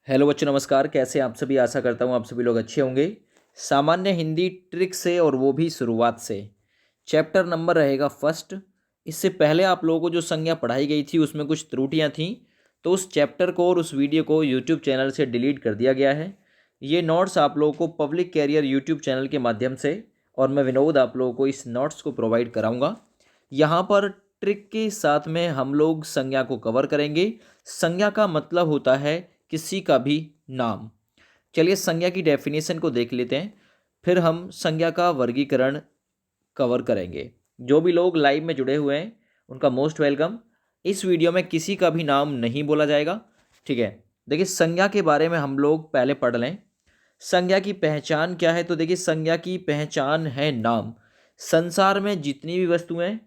Hello बच्चों, नमस्कार। कैसे हैं आप सभी? आशा करता हूँ आप सभी लोग अच्छे होंगे। सामान्य हिंदी ट्रिक से, और वो भी शुरुआत से। चैप्टर नंबर रहेगा फर्स्ट। इससे पहले आप लोगों को जो संज्ञा पढ़ाई गई थी उसमें कुछ त्रुटियां थीं, तो उस चैप्टर को और उस वीडियो को यूट्यूब चैनल से डिलीट कर दिया गया है। ये नोट्स आप लोगों को पब्लिक कैरियर यूट्यूब चैनल के माध्यम से, और मैं विनोद आप लोगों को इस नोट्स को प्रोवाइड कराऊंगा। यहाँ पर ट्रिक के साथ में हम लोग संज्ञा को कवर करेंगे। संज्ञा का मतलब होता है किसी का भी नाम। चलिए संज्ञा की डेफिनेशन को देख लेते हैं, फिर हम संज्ञा का वर्गीकरण कवर करेंगे। जो भी लोग लाइव में जुड़े हुए हैं उनका मोस्ट वेलकम। इस वीडियो में किसी का भी नाम नहीं बोला जाएगा, ठीक है। देखिए संज्ञा के बारे में हम लोग पहले पढ़ लें। संज्ञा की पहचान क्या है? तो देखिए संज्ञा की पहचान है नाम। संसार में जितनी भी वस्तुएं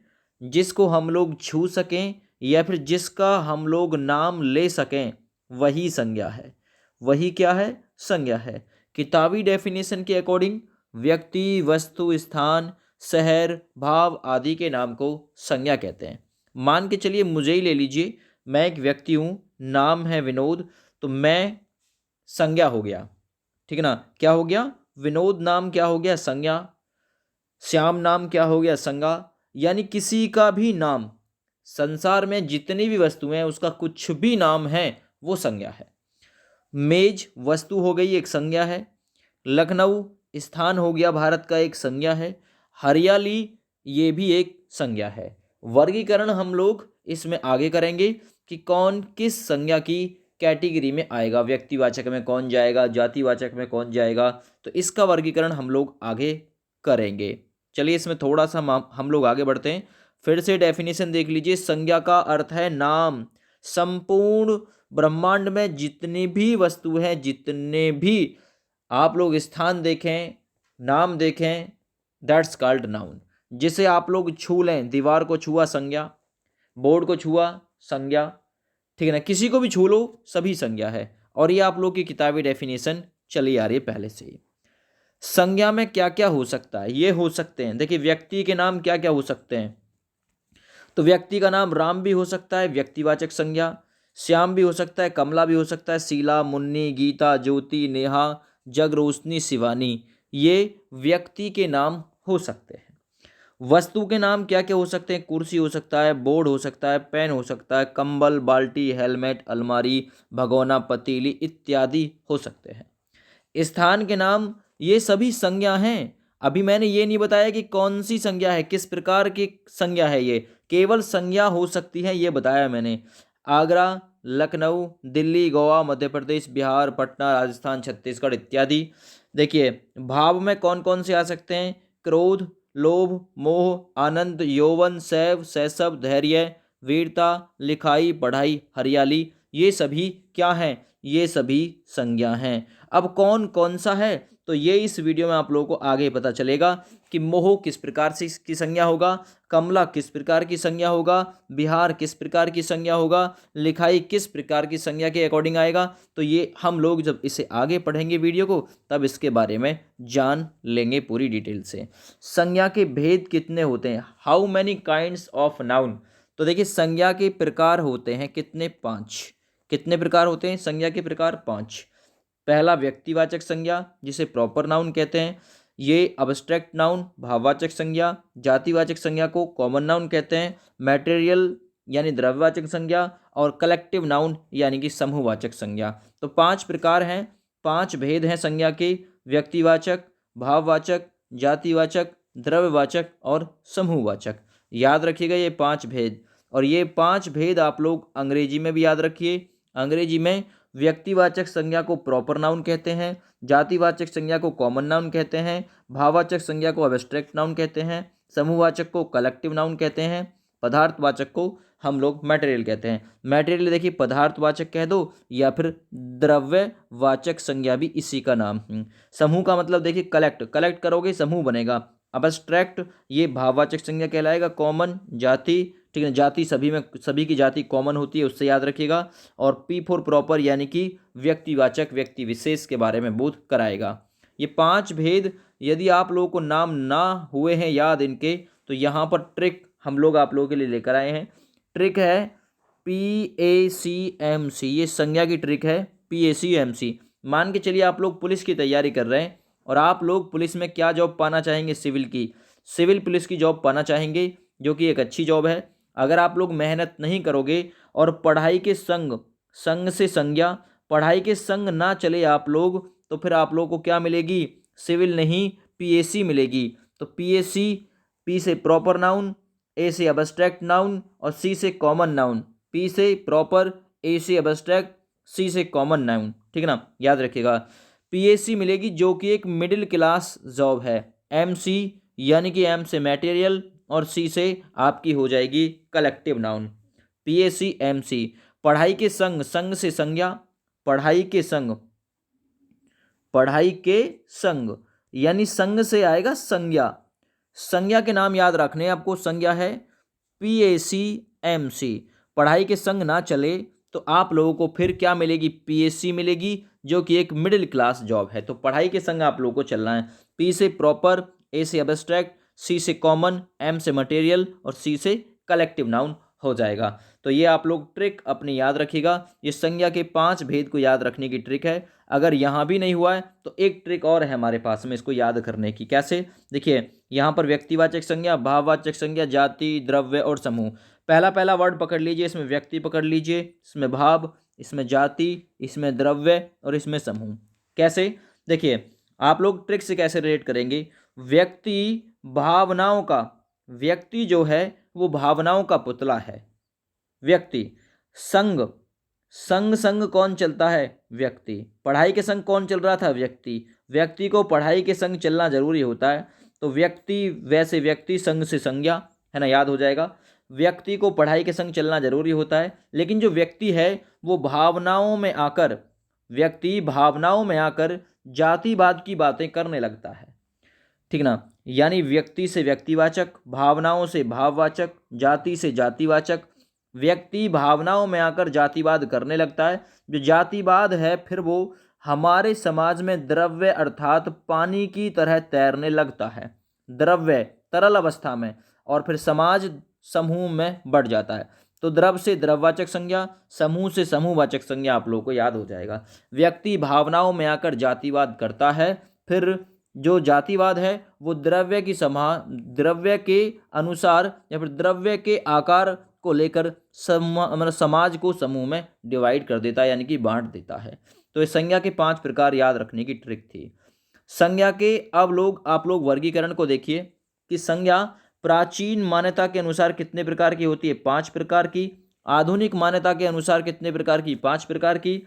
जिसको हम लोग छू सकें या फिर जिसका हम लोग नाम ले सकें, वही संज्ञा है। वही क्या है? संज्ञा है। किताबी डेफिनेशन के अकॉर्डिंग व्यक्ति, वस्तु, स्थान, शहर, भाव आदि के नाम को संज्ञा कहते हैं। मान के चलिए मुझे ही ले लीजिए, मैं एक व्यक्ति हूँ, नाम है विनोद, तो मैं संज्ञा हो गया, ठीक है ना। क्या हो गया? विनोद नाम क्या हो गया? संज्ञा। श्याम नाम क्या हो गया? संज्ञा। यानी किसी का भी नाम, संसार में जितनी भी वस्तुएं हैं उसका कुछ भी नाम है वो संज्ञा है। मेज वस्तु हो गई, एक संज्ञा है। लखनऊ स्थान हो गया, भारत का एक संज्ञा है। हरियाली ये भी एक संज्ञा है। वर्गीकरण हम लोग इसमें आगे करेंगे कि कौन किस संज्ञा की कैटेगरी में आएगा, व्यक्तिवाचक में कौन जाएगा, जातिवाचक में कौन जाएगा, तो इसका वर्गीकरण हम लोग आगे करेंगे। चलिए इसमें थोड़ा सा हम लोग आगे बढ़ते हैं। फिर से डेफिनेशन देख लीजिए। संज्ञा का अर्थ है नाम। संपूर्ण ब्रह्मांड में जितनी भी वस्तु हैं, जितने भी आप लोग स्थान देखें, नाम देखें, दैट्स कॉल्ड नाउन। जिसे आप लोग छू लें, दीवार को छुआ संज्ञा, बोर्ड को छुआ संज्ञा, ठीक है ना। किसी को भी छू लो सभी संज्ञा है। और ये आप लोग की किताबी डेफिनेशन चली आ रही है पहले से ही। संज्ञा में क्या क्या हो सकता है? ये हो सकते हैं, देखिए व्यक्ति के नाम क्या क्या हो सकते हैं। तो व्यक्ति का नाम राम भी हो सकता है, व्यक्तिवाचक संज्ञा। श्याम भी हो सकता है, कमला भी हो सकता है, शीला, मुन्नी, गीता, ज्योति, नेहा, जग, रोशनी, शिवानी, ये व्यक्ति के नाम हो सकते हैं। वस्तु के नाम क्या क्या हो सकते हैं? कुर्सी हो सकता है, बोर्ड हो सकता है, पेन हो सकता है, कंबल, बाल्टी, हेलमेट, अलमारी, भगोना, पतीली इत्यादि हो सकते हैं। स्थान के नाम ये सभी संज्ञा हैं। अभी मैंने ये नहीं बताया कि कौन सी संज्ञा है, किस प्रकार की संज्ञा है। ये केवल संज्ञा हो सकती है, ये बताया मैंने। आगरा, लखनऊ, दिल्ली, गोवा, मध्य प्रदेश, बिहार, पटना, राजस्थान, छत्तीसगढ़ इत्यादि। देखिए भाव में कौन कौन से आ सकते हैं? क्रोध, लोभ, मोह, आनंद, यौवन, शैव, शैशव, धैर्य, वीरता, लिखाई, पढ़ाई, हरियाली, ये सभी क्या हैं? ये सभी संज्ञा हैं। अब कौन कौन सा है, तो ये इस वीडियो में आप लोगों को आगे पता चलेगा कि मोह किस प्रकार से की संज्ञा होगा, कमला किस प्रकार की संज्ञा होगा, बिहार किस प्रकार की संज्ञा होगा, लिखाई किस प्रकार की संज्ञा के अकॉर्डिंग आएगा। तो ये हम लोग जब इसे आगे पढ़ेंगे वीडियो को, तब इसके बारे में जान लेंगे पूरी डिटेल से। संज्ञा के भेद कितने होते हैं? How many kinds of noun? तो देखिए संज्ञा के प्रकार होते हैं कितने? 5। कितने प्रकार होते हैं संज्ञा के? प्रकार 5। पहला व्यक्तिवाचक संज्ञा, जिसे प्रॉपर नाउन कहते हैं। ये अब्स्ट्रैक्ट नाउन, भाववाचक संज्ञा। जातिवाचक संज्ञा को कॉमन नाउन कहते हैं। मैटेरियल यानी द्रव्यवाचक संज्ञा। और कलेक्टिव नाउन यानी कि समूहवाचक संज्ञा। तो 5 प्रकार हैं, 5 भेद हैं संज्ञा के। व्यक्तिवाचक, भाववाचक, जातिवाचक, द्रव्यवाचक और समूहवाचक। याद रखिएगा ये 5 भेद। और ये 5 भेद आप लोग अंग्रेजी में भी याद रखिए। अंग्रेजी में व्यक्तिवाचक संज्ञा को प्रॉपर नाउन कहते हैं, जातिवाचक संज्ञा को कॉमन नाउन कहते हैं, भाववाचक संज्ञा को एब्स्ट्रैक्ट नाउन कहते हैं, समूहवाचक को कलेक्टिव नाउन कहते हैं, पदार्थवाचक को हम लोग मटेरियल कहते हैं। मटेरियल देखिए पदार्थवाचक कह दो या फिर द्रव्यवाचक संज्ञा भी इसी का नाम है। समूह का मतलब देखिए कलेक्ट, कलेक्ट करोगे समूह बनेगा। अब्स्ट्रैक्ट ये भाववाचक संज्ञा कहलाएगा। कॉमन जाति, ठीक है, जाति सभी में, सभी की जाति कॉमन होती है, उससे याद रखिएगा। और पी फॉर प्रॉपर यानी कि व्यक्तिवाचक, व्यक्ति विशेष के बारे में बोध कराएगा। ये 5 भेद यदि आप लोगों को नाम ना हुए हैं याद इनके, तो यहाँ पर ट्रिक हम लोग आप लोगों के लिए लेकर आए हैं। ट्रिक है PACMC, ये संज्ञा की ट्रिक है। PAC MC। मान के चलिए आप लोग पुलिस की तैयारी कर रहे हैं और आप लोग पुलिस में क्या जॉब पाना चाहेंगे, सिविल की, सिविल पुलिस की जॉब पाना चाहेंगे, जो कि एक अच्छी जॉब है। अगर आप लोग मेहनत नहीं करोगे और पढ़ाई के संग संग से संज्ञा, पढ़ाई के संग ना चले आप लोग, तो फिर आप लोग को क्या मिलेगी, सिविल नहीं PAC मिलेगी। तो PAC, P से प्रॉपर नाउन, A से अब्स्ट्रैक्ट नाउन और C से कॉमन नाउन। P से प्रॉपर, A से अब्स्ट्रैक्ट, C से कॉमन नाउन, ठीक है ना, याद रखिएगा। PAC मिलेगी जो कि एक मिडिल क्लास जॉब है। MC यानी कि M से मटेरियल और C से आपकी हो जाएगी कलेक्टिव नाउन। PAC MC, पढ़ाई के संग, संग से संज्ञा, पढ़ाई के संग, पढ़ाई के संग यानी संग से आएगा संज्ञा। संज्ञा के नाम याद रखने आपको, संज्ञा है PAC MC। पढ़ाई के संग ना चले तो आप लोगों को फिर क्या मिलेगी, PAC मिलेगी, जो कि एक मिडिल क्लास जॉब है। तो पढ़ाई के संग आप लोगों को चलना है। P से प्रॉपर, A से अब्स्ट्रैक्ट, C से कॉमन, M से मटेरियल और C से कलेक्टिव नाउन हो जाएगा। तो ये आप लोग ट्रिक अपनी याद रखिएगा। ये संज्ञा के 5 भेद को याद रखने की ट्रिक है। अगर यहाँ भी नहीं हुआ है तो एक ट्रिक और है हमारे पास में इसको याद करने की। कैसे, देखिए यहाँ पर व्यक्तिवाचक संज्ञा, भाववाचक संज्ञा, जाति, द्रव्य और समूह। पहला पहला वर्ड पकड़ लीजिए, इसमें व्यक्ति पकड़ लीजिए, इसमें भाव, इसमें जाति, इसमें द्रव्य और इसमें समूह। कैसे, देखिए आप लोग ट्रिक से कैसे रिलेट करेंगे। व्यक्ति भावनाओं का, व्यक्ति जो है वो भावनाओं का पुतला है। व्यक्ति, संग, संग संग कौन चलता है, व्यक्ति। पढ़ाई के संग कौन चल रहा था, व्यक्ति। व्यक्ति को पढ़ाई के संग चलना जरूरी होता है। तो व्यक्ति, वैसे व्यक्ति, संग से संज्ञा, है ना, याद हो जाएगा। व्यक्ति को पढ़ाई के संग चलना जरूरी होता है, लेकिन जो व्यक्ति है वो भावनाओं में आकर, व्यक्ति भावनाओं में आकर जातिवाद की बातें करने लगता है, ठीक ना। यानी व्यक्ति से व्यक्तिवाचक, भावनाओं से भाववाचक, जाति से जातिवाचक। व्यक्ति भावनाओं में आकर जातिवाद करने लगता है। जो जातिवाद है फिर वो हमारे समाज में द्रव्य अर्थात पानी की तरह तैरने लगता है। द्रव्य तरल अवस्था में, और फिर समाज समूह में बढ़ जाता है। तो द्रव से द्रववाचक संज्ञा, समूह से समूहवाचक संज्ञा आप लोगों को याद हो जाएगा। व्यक्ति भावनाओं में आकर जातिवाद करता है, फिर जो जातिवाद है वो द्रव्य की द्रव्य के अनुसार या फिर द्रव्य के आकार को लेकर मतलब समाज को समूह में डिवाइड कर देता है, यानी कि बांट देता है। तो इस संज्ञा के 5 प्रकार याद रखने की ट्रिक थी। संज्ञा के अब आप लोग वर्गीकरण को देखिए कि संज्ञा प्राचीन मान्यता के अनुसार कितने प्रकार की होती है, 5 प्रकार की। आधुनिक मान्यता के अनुसार कितने प्रकार की, 5 प्रकार की।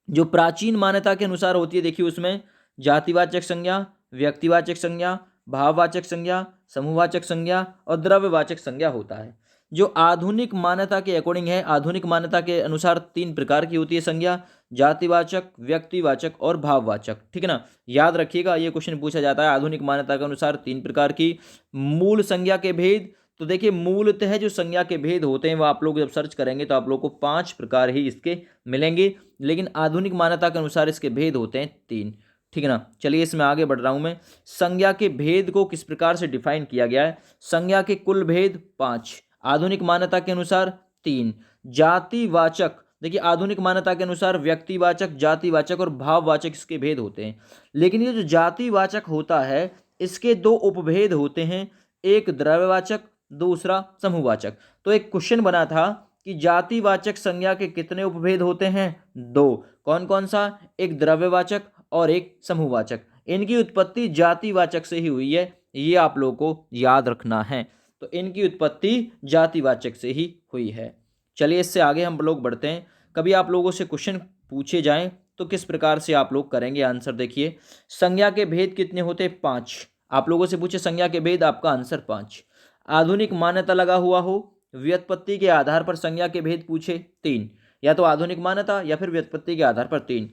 जो प्राचीन मान्यता के अनुसार होती है, देखिए उसमें जातिवाचक संज्ञा, व्यक्तिवाचक संज्ञा, भाववाचक संज्ञा, समूहवाचक संज्ञा और द्रव्यवाचक संज्ञा होता है। जो आधुनिक मान्यता के अकॉर्डिंग है, आधुनिक मान्यता के अनुसार 3 प्रकार की होती है संज्ञा, जातिवाचक, व्यक्तिवाचक और भाववाचक, ठीक है ना। याद रखिएगा, ये क्वेश्चन पूछा जाता है। आधुनिक मान्यता के अनुसार 3 प्रकार की। मूल संज्ञा के भेद, तो देखिए मूलतः जो संज्ञा के भेद होते हैं वो आप लोग जब सर्च करेंगे तो आप लोग को 5 प्रकार ही इसके मिलेंगे, लेकिन आधुनिक मान्यता के अनुसार इसके भेद होते हैं 3, ठीक है ना। चलिए इसमें आगे बढ़ रहा हूं मैं। संज्ञा के भेद को किस प्रकार से डिफाइन किया गया है। संज्ञा के कुल भेद 5, आधुनिक मान्यता के अनुसार 3। जातिवाचक, देखिए आधुनिक मान्यता के अनुसार व्यक्तिवाचक, जातिवाचक और भाववाचक इसके भेद होते हैं, लेकिन ये जो जातिवाचक होता है इसके 2 उपभेद होते हैं, एक द्रव्यवाचक, दूसरा समूहवाचक। तो एक क्वेश्चन बना था कि जातिवाचक संज्ञा के कितने उपभेद होते हैं, 2। कौन कौन सा, एक द्रव्यवाचक और एक समूहवाचक। इनकी उत्पत्ति जातिवाचक से ही हुई है, ये आप लोगों को याद रखना है। तो इनकी उत्पत्ति जातिवाचक से ही हुई है। चलिए इससे आगे हम लोग बढ़ते हैं। कभी आप लोगों से क्वेश्चन पूछे जाएं तो किस प्रकार से आप लोग करेंगे आंसर, देखिए संज्ञा के भेद कितने होते हैं, 5। आप लोगों से पूछे संज्ञा के भेद, आपका आंसर 5। आधुनिक मान्यता लगा हुआ हो, व्युत्पत्ति के आधार पर संज्ञा के भेद पूछे, 3। या तो आधुनिक मान्यता या फिर व्युत्पत्ति के आधार पर 3।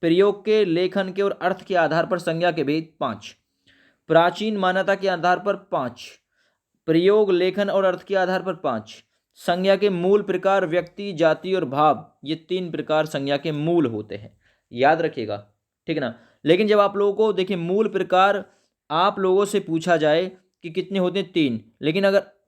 प्रयोग के, लेखन के और अर्थ के आधार पर संज्ञा के भेद 5। प्राचीन मान्यता के आधार पर 5, प्रयोग, लेखन और अर्थ के आधार पर 5। संज्ञा के मूल प्रकार व्यक्ति, जाति और भाव, ये 3 प्रकार संज्ञा के मूल होते हैं, याद रखिएगा, ठीक है ना। लेकिन जब आप लोगों को देखिए मूल प्रकार आप लोगों से पूछा जाए कि कितने होते हैं, 3, लेकिन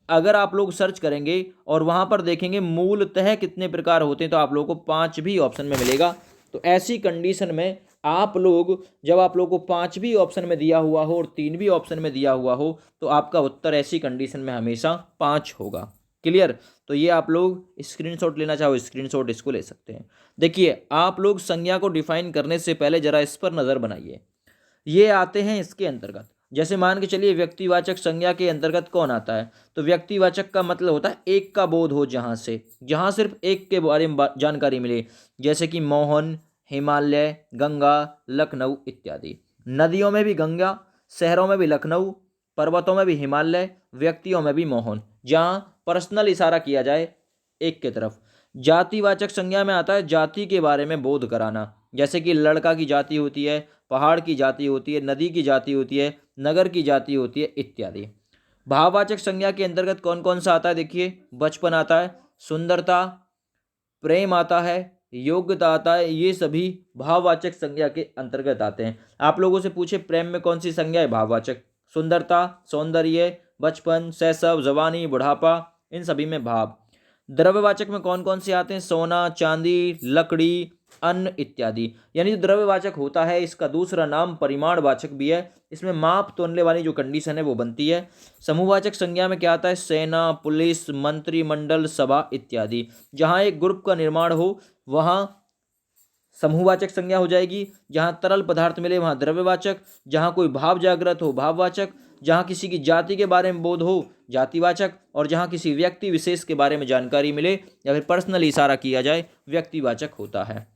अगर आप लोग सर्च करेंगे और वहां पर देखेंगे मूलतः कितने प्रकार होते हैं तो आप लोगों को 5 भी ऑप्शन में मिलेगा। तो ऐसी कंडीशन में आप लोग, जब आप लोग को 5 भी ऑप्शन में दिया हुआ हो और 3 भी ऑप्शन में दिया हुआ हो, तो आपका उत्तर ऐसी कंडीशन में हमेशा 5 होगा। क्लियर? तो ये आप लोग स्क्रीनशॉट लेना चाहो स्क्रीनशॉट इसको ले सकते हैं। देखिए, आप लोग संज्ञा को डिफाइन करने से पहले जरा इस पर नज़र बनाइए। ये आते हैं इसके अंतर्गत, जैसे मान के चलिए व्यक्तिवाचक संज्ञा के अंतर्गत कौन आता है, तो व्यक्तिवाचक का मतलब होता है एक का बोध हो, जहाँ सिर्फ एक के बारे में जानकारी मिले, जैसे कि मोहन, हिमालय, गंगा, लखनऊ इत्यादि। नदियों में भी गंगा, शहरों में भी लखनऊ, पर्वतों में भी हिमालय, व्यक्तियों में भी मोहन, जहाँ पर्सनल इशारा किया जाए एक के तरफ। जातिवाचक संज्ञा में आता है जाति के बारे में बोध कराना, जैसे कि लड़का की जाति होती है, पहाड़ की जाति होती है, नदी की जाति होती है, नगर की जाति होती है इत्यादि। भाववाचक संज्ञा के अंतर्गत कौन कौन सा आता है, देखिए, बचपन आता है, सुंदरता, प्रेम आता है, योग्यता आता है, ये सभी भाववाचक संज्ञा के अंतर्गत आते हैं। आप लोगों से पूछे प्रेम में कौन सी संज्ञा है, भाववाचक। सुंदरता, सौंदर्य, बचपन, शैशव, जवानी, बुढ़ापा, इन सभी में भाव। द्रव्यवाचक में कौन कौन से आते हैं, सोना, चांदी, लकड़ी, अन्न इत्यादि। यानी जो द्रव्यवाचक होता है इसका दूसरा नाम परिमाणवाचक भी है, इसमें माप तोलने वाली जो कंडीशन है वो बनती है। समूहवाचक संज्ञा में क्या आता है, सेना, पुलिस, मंत्रिमंडल, सभा इत्यादि। जहाँ एक ग्रुप का निर्माण हो वहाँ समूहवाचक संज्ञा हो जाएगी, जहाँ तरल पदार्थ मिले वहाँ द्रव्यवाचक, जहाँ कोई भाव जागृत हो भाववाचक, जहाँ किसी की जाति के बारे में बोध हो जातिवाचक, और जहाँ किसी व्यक्ति विशेष के बारे में जानकारी मिले या फिर पर्सनल इशारा किया जाए व्यक्तिवाचक होता है।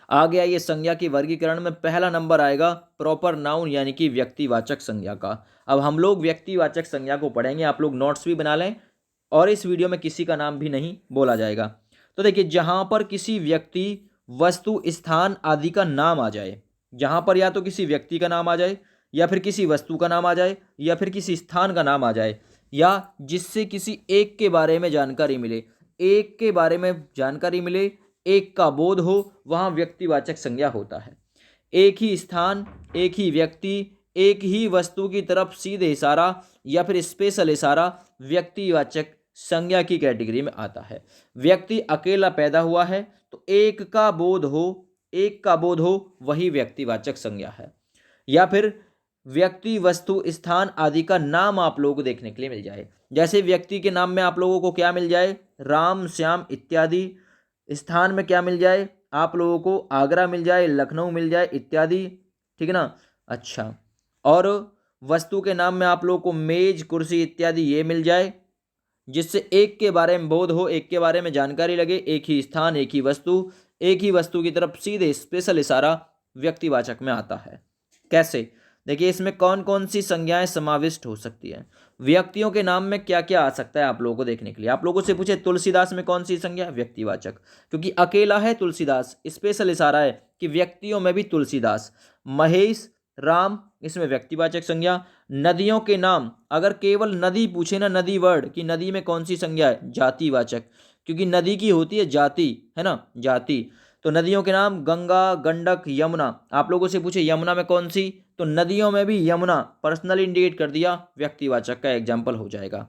आ गया ये संज्ञा की वर्गीकरण में पहला नंबर आएगा प्रॉपर नाउन यानी कि व्यक्तिवाचक संज्ञा का। अब हम लोग व्यक्तिवाचक संज्ञा को पढ़ेंगे, आप लोग नोट्स भी बना लें, और इस वीडियो में किसी का नाम भी नहीं बोला जाएगा। तो देखिए, जहाँ पर किसी व्यक्ति, वस्तु, स्थान आदि का नाम आ जाए, जहाँ पर या तो किसी व्यक्ति का नाम आ जाए, या फिर किसी वस्तु का नाम आ जाए, या फिर किसी स्थान का नाम आ जाए, या जिससे किसी एक के बारे में जानकारी मिले, एक के बारे में जानकारी मिले, एक का बोध हो, वहाँ व्यक्तिवाचक संज्ञा होता है। एक ही स्थान, एक ही व्यक्ति, एक ही वस्तु की तरफ सीधे इशारा या फिर स्पेशल इशारा व्यक्तिवाचक संज्ञा की कैटेगरी में आता है। व्यक्ति अकेला पैदा हुआ है तो एक का बोध हो, वही व्यक्तिवाचक संज्ञा है। या फिर व्यक्ति, वस्तु, स्थान आदि का नाम आप लोगों को देखने के लिए मिल जाए, जैसे व्यक्ति के नाम में आप लोगों को क्या मिल जाए, राम, श्याम इत्यादि। स्थान में क्या मिल जाए आप लोगों को, आगरा मिल जाए, लखनऊ मिल जाए इत्यादि, ठीक है ना। अच्छा, और वस्तु के नाम में आप लोगों को मेज, कुर्सी इत्यादि ये मिल जाए, जिससे एक के बारे में बोध हो, एक के बारे में जानकारी लगे, एक ही स्थान, एक ही वस्तु की तरफ सीधे स्पेशल इशारा व्यक्तिवाचक में आता है। कैसे, देखिए, इसमें कौन कौन सी संज्ञाएं समाविष्ट हो सकती है। व्यक्तियों के नाम में क्या क्या आ सकता है आप लोगों को देखने के लिए। आप लोगों से पूछे तुलसीदास में कौन सी संज्ञा, व्यक्तिवाचक, क्योंकि अकेला है तुलसीदास, स्पेशल इशारा है कि व्यक्तियों में भी तुलसीदास। महेश, राम, इसमें व्यक्तिवाचक संज्ञा। नदियों के नाम, अगर केवल नदी पूछे ना, नदी वर्ड कि नदी में कौन सी संज्ञा है, जातिवाचक, क्योंकि नदी की होती है जाति, है ना, जाति। तो नदियों के नाम गंगा, गंडक, यमुना। आप लोगों से पूछे यमुना में कौन सी, तो नदियों में भी यमुना, पर्सनल इंडिकेट कर दिया, व्यक्तिवाचक का एग्जाम्पल हो जाएगा।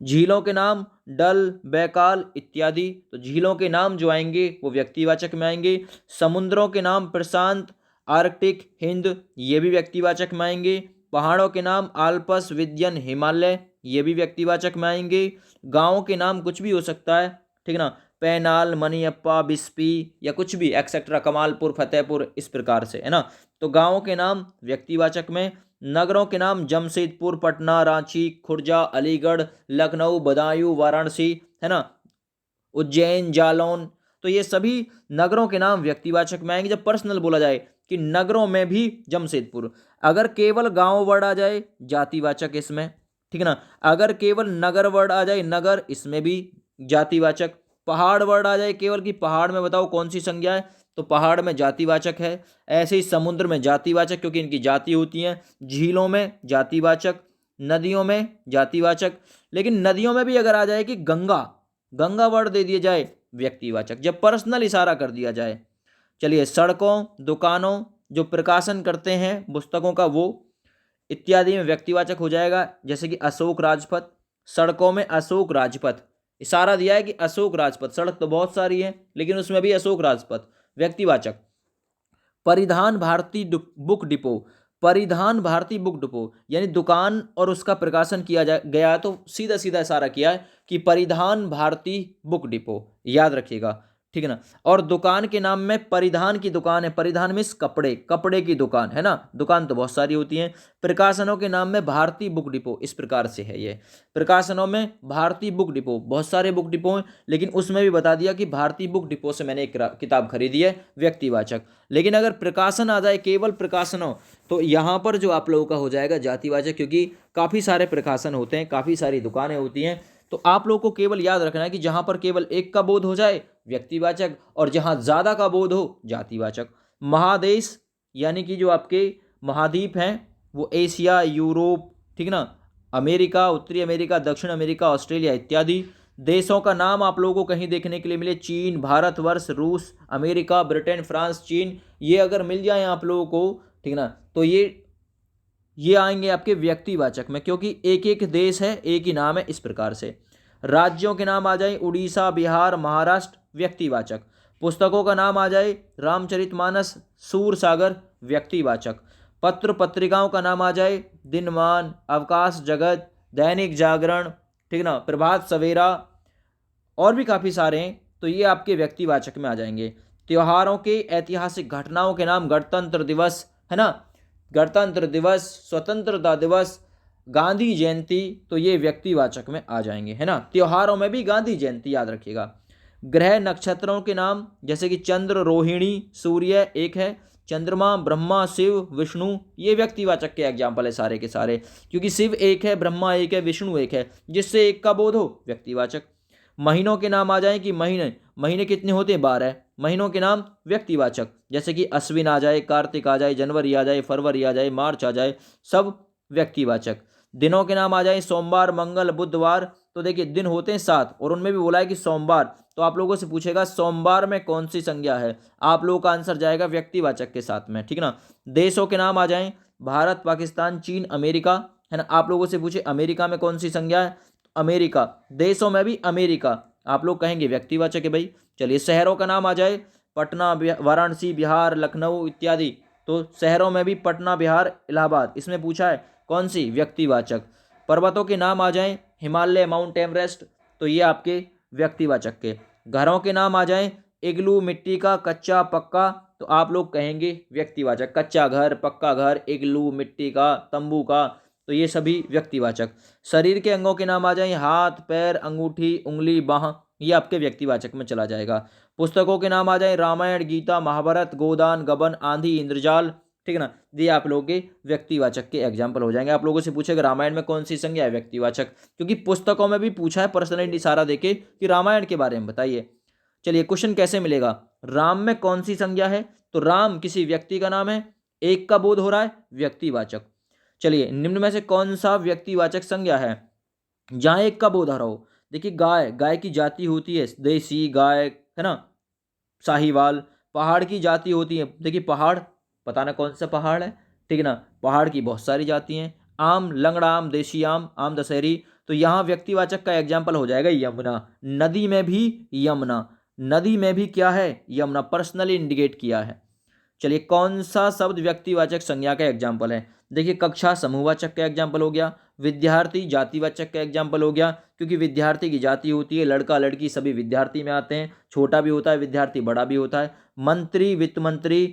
झीलों के नाम डल, बैकाल इत्यादि, तो झीलों के नाम जो आएंगे वो व्यक्तिवाचक में आएंगे। समुद्रों के नाम प्रशांत, आर्कटिक, हिंद, ये भी व्यक्तिवाचक में आएंगे। पहाड़ों के नाम आल्पस, विंध्यन, हिमालय, ये भी व्यक्तिवाचक में आएंगे। गाँवों के नाम कुछ भी हो सकता है, ठीक है ना, पैनाल, मनियप्पा, बिस्पी या कुछ भी एक्सेट्रा, कमालपुर, फतेहपुर, इस प्रकार से, है ना। तो गाँवों के नाम व्यक्तिवाचक में। नगरों के नाम जमशेदपुर, पटना, रांची, खुर्जा, अलीगढ़, लखनऊ, बदायूं, वाराणसी, है ना, उज्जैन, जालौन, तो ये सभी नगरों के नाम व्यक्तिवाचक में आएंगे। जब पर्सनल बोला जाए कि नगरों में भी जमशेदपुर, अगर केवल गांव वर्ड आ जाए जातिवाचक इसमें, ठीक है ना। अगर केवल नगर वर्ड आ जाए नगर, इसमें भी जातिवाचक। पहाड़ वर्ड आ जाए केवल कि पहाड़ में बताओ कौन सी संज्ञा है, तो पहाड़ में जातिवाचक है। ऐसे ही समुद्र में जातिवाचक क्योंकि इनकी जाति होती है। झीलों में जातिवाचक, नदियों में जातिवाचक। लेकिन नदियों में भी अगर आ जाए कि गंगा वर्ड दे दिया जाए व्यक्तिवाचक, जब पर्सनल इशारा कर दिया जाए। चलिए, सड़कों, दुकानों, जो प्रकाशन करते हैं पुस्तकों का वो इत्यादि में व्यक्तिवाचक हो जाएगा, जैसे कि अशोक राजपथ। सड़कों में अशोक राजपथ, इशारा दिया है कि अशोक राजपथ, सड़क तो बहुत सारी है लेकिन उसमें भी अशोक राजपथ, व्यक्तिवाचक। परिधान भारती बुक डिपो, परिधान भारती बुक डिपो यानी दुकान और उसका प्रकाशन किया गया है, तो सीधा सीधा इशारा किया है कि परिधान भारती बुक डिपो, याद रखिएगा, ठीक है ना। और दुकान के नाम में परिधान की दुकान है, परिधान मीन्स कपड़े, कपड़े की दुकान है ना, दुकान तो बहुत सारी होती हैं। प्रकाशनों के नाम में भारती बुक डिपो, इस प्रकार से है ये, प्रकाशनों में भारती बुक डिपो, बहुत सारे बुक डिपो हैं, लेकिन उसमें भी बता दिया कि भारती बुक डिपो से मैंने एक किताब खरीदी है, व्यक्तिवाचक। लेकिन अगर प्रकाशन आ जाए, केवल प्रकाशनों, तो यहाँ पर जो आप लोगों का हो जाएगा जातिवाचक, क्योंकि काफ़ी सारे प्रकाशन होते हैं, काफ़ी सारी दुकानें होती हैं, तो आप लोगों को केवल याद रखना है कि जहाँ पर केवल एक का बोध हो जाए व्यक्तिवाचक, और जहाँ ज़्यादा का बोध हो जातिवाचक। महादेश यानी कि जो आपके महाद्वीप हैं वो एशिया, यूरोप, ठीक ना, अमेरिका, उत्तरी अमेरिका, दक्षिण अमेरिका, ऑस्ट्रेलिया इत्यादि। देशों का नाम आप लोगों को कहीं देखने के लिए मिले, चीन, भारतवर्ष, रूस, अमेरिका, ब्रिटेन, फ्रांस, चीन, ये अगर मिल जाए आप लोगों को, ठीक ना, तो ये आएंगे आपके व्यक्तिवाचक में, क्योंकि एक एक देश है, एक ही नाम है, इस प्रकार से। राज्यों के नाम आ जाए उड़ीसा, बिहार, महाराष्ट्र, व्यक्तिवाचक। पुस्तकों का नाम आ जाए रामचरितमानस, सूरसागर, व्यक्तिवाचक। पत्र पत्रिकाओं का नाम आ जाए दिनमान, अवकाश जगत, दैनिक जागरण, ठीक ना, प्रभात सवेरा, और भी काफ़ी सारे हैं, तो ये आपके व्यक्तिवाचक में आ जाएंगे। त्योहारों के ऐतिहासिक घटनाओं के नाम गणतंत्र दिवस, है ना, गणतंत्र दिवस, स्वतंत्रता दिवस, गांधी जयंती, तो ये व्यक्तिवाचक में आ जाएंगे, है ना। त्योहारों में भी गांधी जयंती याद रखिएगा। ग्रह नक्षत्रों के नाम जैसे कि चंद्र, रोहिणी, सूर्य एक है, चंद्रमा, ब्रह्मा, शिव, विष्णु, ये व्यक्तिवाचक के एग्जाम्पल है सारे के सारे, क्योंकि शिव एक है, ब्रह्मा एक है, विष्णु एक है, जिससे एक का बोध हो, व्यक्तिवाचक। महीनों के नाम आ जाए कि महीने महीने कितने होते हैं, 12, महीनों के नाम व्यक्तिवाचक, जैसे कि अश्विन आ जाए, कार्तिक आ जाए, जनवरी आ जाए, फरवरी आ जाए, मार्च आ जाए, सब व्यक्तिवाचक। दिनों के नाम आ जाए सोमवार, मंगल, बुधवार, तो देखिए दिन होते हैं 7, और उनमें भी बोला है कि सोमवार, तो आप लोगों से पूछेगा सोमवार में कौन सी संज्ञा है, आप लोगों का आंसर जाएगा व्यक्तिवाचक के साथ में, ठीक ना। देशों के नाम आ जाएं भारत, पाकिस्तान, चीन, अमेरिका, है ना। आप लोगों से पूछे अमेरिका में कौन सी संज्ञा है, अमेरिका, देशों में भी अमेरिका, आप लोग कहेंगे व्यक्तिवाचक है भाई। चलिए शहरों का नाम आ जाए पटना, वाराणसी, बिहार, लखनऊ इत्यादि, तो शहरों में भी पटना, बिहार, इलाहाबाद, इसमें पूछा है कौन सी, व्यक्तिवाचक। पर्वतों के नाम आ जाएं हिमालय, माउंट एवरेस्ट, तो ये आपके व्यक्तिवाचक के। घरों के नाम आ जाएं इग्लू, मिट्टी का, कच्चा, पक्का, तो आप लोग कहेंगे व्यक्तिवाचक, कच्चा घर, पक्का घर, इग्लू, मिट्टी का, तंबू का, तो ये सभी व्यक्तिवाचक। शरीर के अंगों के नाम आ जाएं हाथ, पैर, अंगूठी, उंगली, बाह, ये आपके व्यक्तिवाचक में चला जाएगा। पुस्तकों के नाम आ जाएं रामायण, गीता, महाभारत, गोदान, गबन, आंधी, इंद्रजाल, ठीक है ना, ये आप लोगों के व्यक्तिवाचक के एग्जाम्पल हो जाएंगे। आप लोगों से पूछेगा रामायण में कौन सी संज्ञा है, व्यक्तिवाचक, क्योंकि पुस्तकों में भी पूछा है पर्सनली इशारा देके कि रामायण के बारे में बताइए। चलिए क्वेश्चन कैसे मिलेगा, राम में कौन सी संज्ञा है, तो राम किसी व्यक्ति का नाम है, एक का बोध हो रहा है, व्यक्तिवाचक। चलिए निम्न में से कौन सा व्यक्तिवाचक संज्ञा है जहां एक का बोध हो रहा हो, देखिए गाय, गाय की जाति होती है देसी गाय, है ना, साहीवाल। पहाड़ की जाति होती है, देखिए पहाड़, पता ना कौन सा पहाड़ है, ठीक है ना, पहाड़ की बहुत सारी जाति हैं। आम, लंगड़ा आम, देशी आम, आम दशहरी, तो यहाँ व्यक्तिवाचक का एग्जाम्पल हो जाएगा यमुना। नदी में भी यमुना, नदी में भी क्या है, यमुना, पर्सनली इंडिकेट किया है। चलिए कौन सा शब्द व्यक्तिवाचक संज्ञा का एग्जाम्पल है, देखिए कक्षा समूहवाचक का एग्जाम्पल हो गया, विद्यार्थी जातिवाचक का एग्जाम्पल हो गया, क्योंकि विद्यार्थी की जाति होती है, लड़का लड़की सभी विद्यार्थी में आते हैं, छोटा भी होता है विद्यार्थी, बड़ा भी होता है। मंत्री, वित्त मंत्री,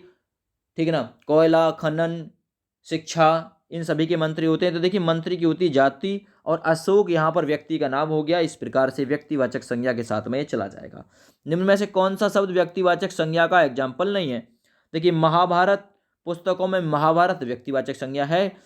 ठीक है ना, कोयला, खनन, शिक्षा, इन सभी के मंत्री होते हैं, तो देखिए मंत्री की होती है जाति, और अशोक यहाँ पर व्यक्ति का नाम हो गया, इस प्रकार से व्यक्तिवाचक संज्ञा के साथ में ये चला जाएगा। निम्न में से कौन सा शब्द व्यक्तिवाचक संज्ञा का एग्जाम्पल नहीं है, देखिए महाभारत, पुस्तकों में महाभारत व्यक्तिवाचक संज्ञा है,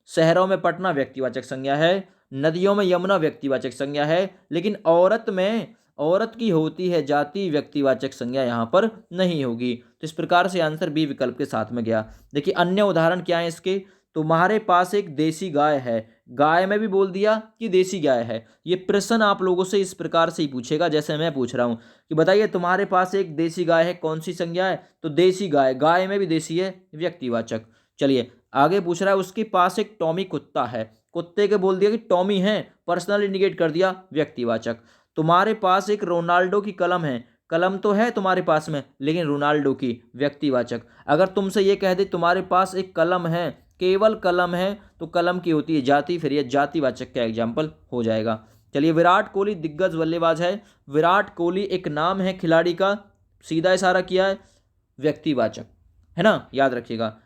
शहरों में पटना व्यक्तिवाचक संज्ञा है, नदियों में यमुना व्यक्तिवाचक संज्ञा है, लेकिन औरत में, औरत की होती है जाति, व्यक्तिवाचक संज्ञा यहाँ पर नहीं होगी। तो इस प्रकार से आंसर बी विकल्प के साथ में गया। देखिए अन्य उदाहरण क्या है इसके, तुम्हारे पास एक देसी गाय है, गाय में भी बोल दिया कि देसी गाय है। ये प्रश्न आप लोगों से इस प्रकार से ही पूछेगा जैसे मैं पूछ रहा हूं कि बताइए तुम्हारे पास एक देसी गाय है, कौन सी संज्ञा है, तो देसी गाय, गाय में भी देसी है, व्यक्तिवाचक। चलिए आगे पूछ रहा है उसके पास एक टॉमी कुत्ता है, कुत्ते के बोल दिया कि टॉमी है, पर्सनल इंडिकेट कर दिया, व्यक्तिवाचक। तुम्हारे पास एक रोनाल्डो की कलम है, कलम तो है तुम्हारे पास में, लेकिन रोनाल्डो की, व्यक्तिवाचक। अगर तुमसे ये कह दे तुम्हारे पास एक कलम है, केवल कलम है, तो कलम की होती है जाति, फिर ये जातिवाचक का एग्जाम्पल हो जाएगा। चलिए, विराट कोहली दिग्गज बल्लेबाज है। विराट कोहली एक नाम है खिलाड़ी का, सीधा इशारा किया है, व्यक्तिवाचक है ना, याद रखिएगा।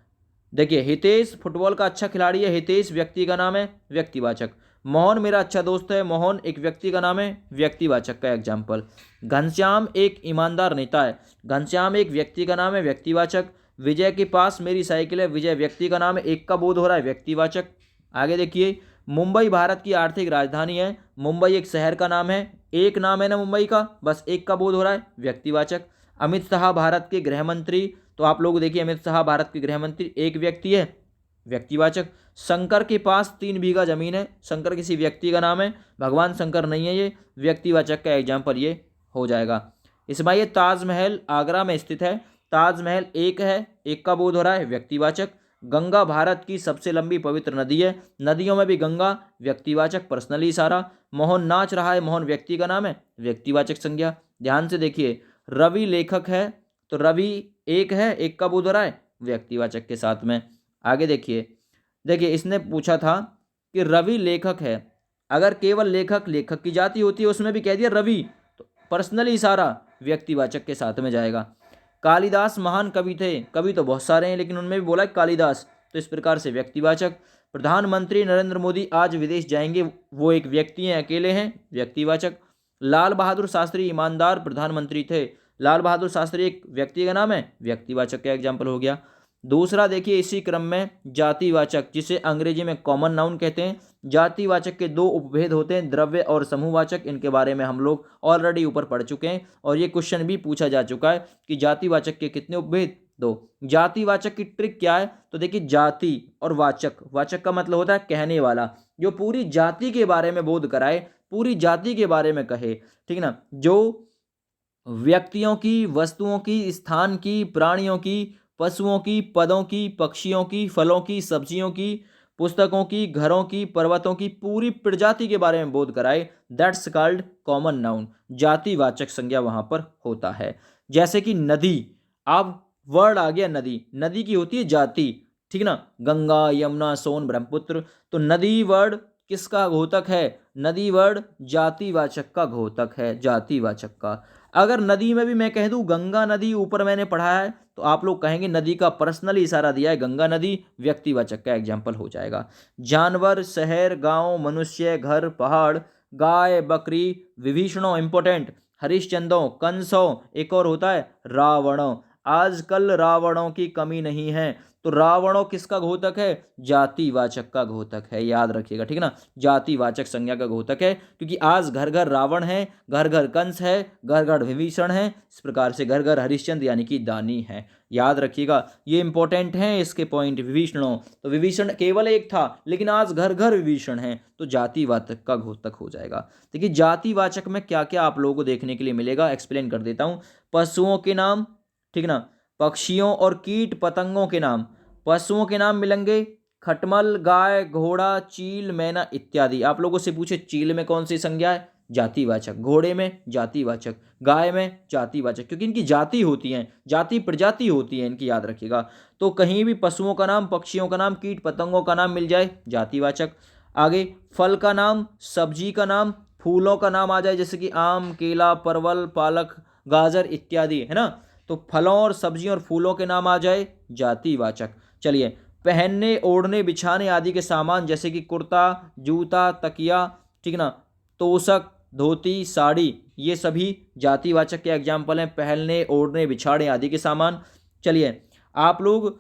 देखिए, हितेश फुटबॉल का अच्छा खिलाड़ी है, हितेश व्यक्ति का नाम है, व्यक्तिवाचक। मोहन मेरा अच्छा दोस्त है, मोहन एक व्यक्ति का नाम है, व्यक्तिवाचक का एग्जाम्पल। घनश्याम एक ईमानदार नेता है, घनश्याम एक व्यक्ति का नाम है, व्यक्तिवाचक। विजय के पास मेरी साइकिल है, विजय व्यक्ति का नाम है, एक का बोध हो रहा है, व्यक्तिवाचक। आगे देखिए, मुंबई भारत की आर्थिक राजधानी है, मुंबई एक शहर का नाम है, एक नाम है ना मुंबई का, बस एक का बोध हो रहा है, व्यक्तिवाचक। अमित शाह भारत के गृह मंत्री, तो आप लोग देखिए, अमित शाह भारत के गृह मंत्री एक व्यक्ति है, व्यक्तिवाचक। शंकर के पास 3 बीघा जमीन है, शंकर किसी व्यक्ति का नाम है, भगवान शंकर नहीं है ये, व्यक्तिवाचक का एग्जाम्पल ये हो जाएगा। इसमें ये ताजमहल आगरा में स्थित है, ताजमहल एक है, एक का बोध हो रहा है, व्यक्तिवाचक। गंगा भारत की सबसे लंबी पवित्र नदी है, नदियों में भी गंगा, व्यक्तिवाचक, पर्सनली इशारा। मोहन नाच रहा है, मोहन व्यक्ति का नाम है, व्यक्तिवाचक संज्ञा। ध्यान से देखिए, रवि लेखक है, तो रवि एक है, एक का बोध हो रहा है, व्यक्तिवाचक के साथ में। आगे देखिए, देखिए इसने पूछा था कि रवि लेखक है, अगर केवल लेखक, लेखक की जाति होती है, उसमें भी कह दिया रवि, तो पर्सनली इशारा, व्यक्तिवाचक के साथ में जाएगा। कालिदास महान कवि थे, कवि तो बहुत सारे हैं, लेकिन उनमें भी बोला कालिदास, तो इस प्रकार से व्यक्तिवाचक। प्रधानमंत्री नरेंद्र मोदी आज विदेश जाएंगे, वो एक व्यक्ति हैं, अकेले हैं, व्यक्तिवाचक। लाल बहादुर शास्त्री ईमानदार प्रधानमंत्री थे, लाल बहादुर शास्त्री एक व्यक्ति का नाम है, व्यक्तिवाचक का एग्जाम्पल हो गया। दूसरा देखिए, इसी क्रम में जातिवाचक, जिसे अंग्रेजी में कॉमन नाउन कहते हैं। जातिवाचक के 2 उपभेद होते हैं, द्रव्य और समूहवाचक, इनके बारे में हम लोग ऑलरेडी ऊपर पढ़ चुके हैं, और ये क्वेश्चन भी पूछा जा चुका है कि जातिवाचक के कितने उपभेद, 2। जातिवाचक की ट्रिक क्या है, तो देखिए, जाति और वाचक, वाचक का मतलब होता है कहने वाला, जो पूरी जाति के बारे में बोध कराए, पूरी जाति के बारे में कहे, ठीक ना, जो व्यक्तियों की, वस्तुओं की, स्थान की, प्राणियों की, पशुओं की, पदों की, पक्षियों की, फलों की, सब्जियों की, पुस्तकों की, घरों की, पर्वतों की, पूरी प्रजाति के बारे में बोध कराए, दैट्स कॉल्ड कॉमन नाउन, जातिवाचक संज्ञा वहां पर होता है। जैसे कि नदी, अब वर्ड आ गया नदी, नदी की होती है जाति, ठीक ना, गंगा, यमुना, सोन, ब्रह्मपुत्र, तो नदी वर्ड किसका घोतक है, नदी वर्ड जातिवाचक का घोतक है, जातिवाचक का। अगर नदी में भी मैं कह दूं गंगा नदी, ऊपर मैंने पढ़ा है, तो आप लोग कहेंगे नदी का पर्सनली इशारा दिया है, गंगा नदी, व्यक्तिवाचक का एग्जाम्पल हो जाएगा। जानवर, शहर, गांव, मनुष्य, घर, पहाड़, गाय, बकरी, विभीषणों, इंपॉर्टेंट, हरिश्चंद्रों, कंसों, एक और होता है रावणों, आजकल रावणों की कमी नहीं है, तो रावणों किसका घोतक है, जातिवाचक का घोतक है, याद रखिएगा, ठीक है ना, जातिवाचक संज्ञा का घोतक है, क्योंकि आज घर घर रावण है, घर घर कंस है, घर घर विभीषण है, इस प्रकार से घर घर हरिश्चंद्र यानी कि दानी है, याद रखिएगा, ये इंपॉर्टेंट है इसके पॉइंट। विभीषणों, तो विभीषण केवल एक था, लेकिन आज घर घर विभीषण है, तो जातिवाचक का घोतक हो जाएगा। देखिए, जातिवाचक में क्या क्या आप लोगों को देखने के लिए मिलेगा, एक्सप्लेन कर देता हूं। पशुओं के नाम, ठीक ना, पक्षियों और कीट पतंगों के नाम, पशुओं के नाम मिलेंगे खटमल, गाय, घोड़ा, चील, मैना इत्यादि। आप लोगों से पूछे चील में कौन सी संज्ञा है, जातिवाचक, घोड़े में जातिवाचक, गाय में जातिवाचक, क्योंकि इनकी जाति होती है, जाति प्रजाति होती है इनकी, याद रखिएगा। तो कहीं भी पशुओं का नाम, पक्षियों का नाम, कीट पतंगों का नाम मिल जाए, जातिवाचक। आगे फल का नाम, सब्जी का नाम, फूलों का नाम आ जाए, जैसे कि आम, केला, परवल, पालक, गाजर इत्यादि, है ना, तो फलों और सब्जियों और फूलों के नाम आ जाए, जातिवाचक। चलिए, पहनने, ओढ़ने, बिछाने आदि के सामान, जैसे कि कुर्ता, जूता, तकिया, ठीक ना, तोशक, धोती, साड़ी, ये सभी जातिवाचक के एग्जाम्पल हैं, पहनने, ओढ़ने, बिछाने आदि के सामान। चलिए, आप लोग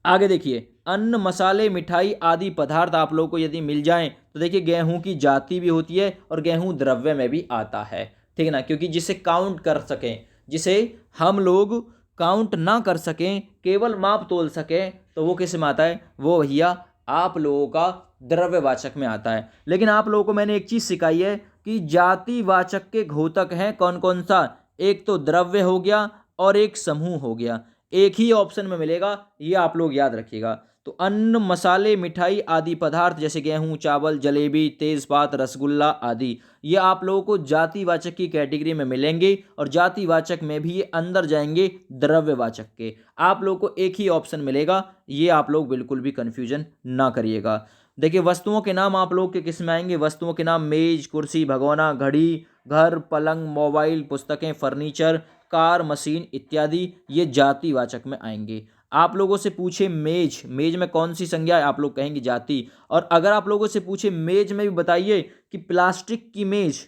आगे देखिए, अन्न, मसाले, मिठाई आदि पदार्थ आप लोगों को यदि मिल जाएं, तो देखिए, गेहूं की जाति भी होती है और गेहूं द्रव्य में भी आता है, ठीक है ना, क्योंकि जिसे काउंट कर सकें, जिसे हम लोग काउंट ना कर सकें, केवल माप तोल सकें, तो वो किस में आता है, वो भैया आप लोगों का द्रव्यवाचक में आता है। लेकिन आप लोगों को मैंने एक चीज़ सिखाई है कि जातिवाचक के घोतक हैं कौन कौन सा, एक तो द्रव्य हो गया और एक समूह हो गया, एक ही ऑप्शन में मिलेगा, ये आप लोग याद रखिएगा। तो अन्न, मसाले, मिठाई आदि पदार्थ जैसे गेहूं, चावल, जलेबी, तेजपात, रसगुल्ला आदि, ये आप लोगों को जातिवाचक की कैटेगरी में मिलेंगे और जातिवाचक में भी ये अंदर जाएंगे द्रव्यवाचक के। आप लोगों को एक ही ऑप्शन मिलेगा, ये आप लोग बिल्कुल भी कंफ्यूजन ना करिएगा। देखिए वस्तुओं के नाम आप लोग के किस में आएंगे? वस्तुओं के नाम मेज, कुर्सी, भगोना, घड़ी, घर, पलंग, मोबाइल, पुस्तकें, फर्नीचर, कार, मशीन इत्यादि, ये जातिवाचक में आएंगे। आप लोगों से पूछे मेज, मेज में कौन सी संज्ञा है? आप लोग कहेंगे जाति। और अगर आप लोगों से पूछे मेज में भी बताइए कि प्लास्टिक की मेज,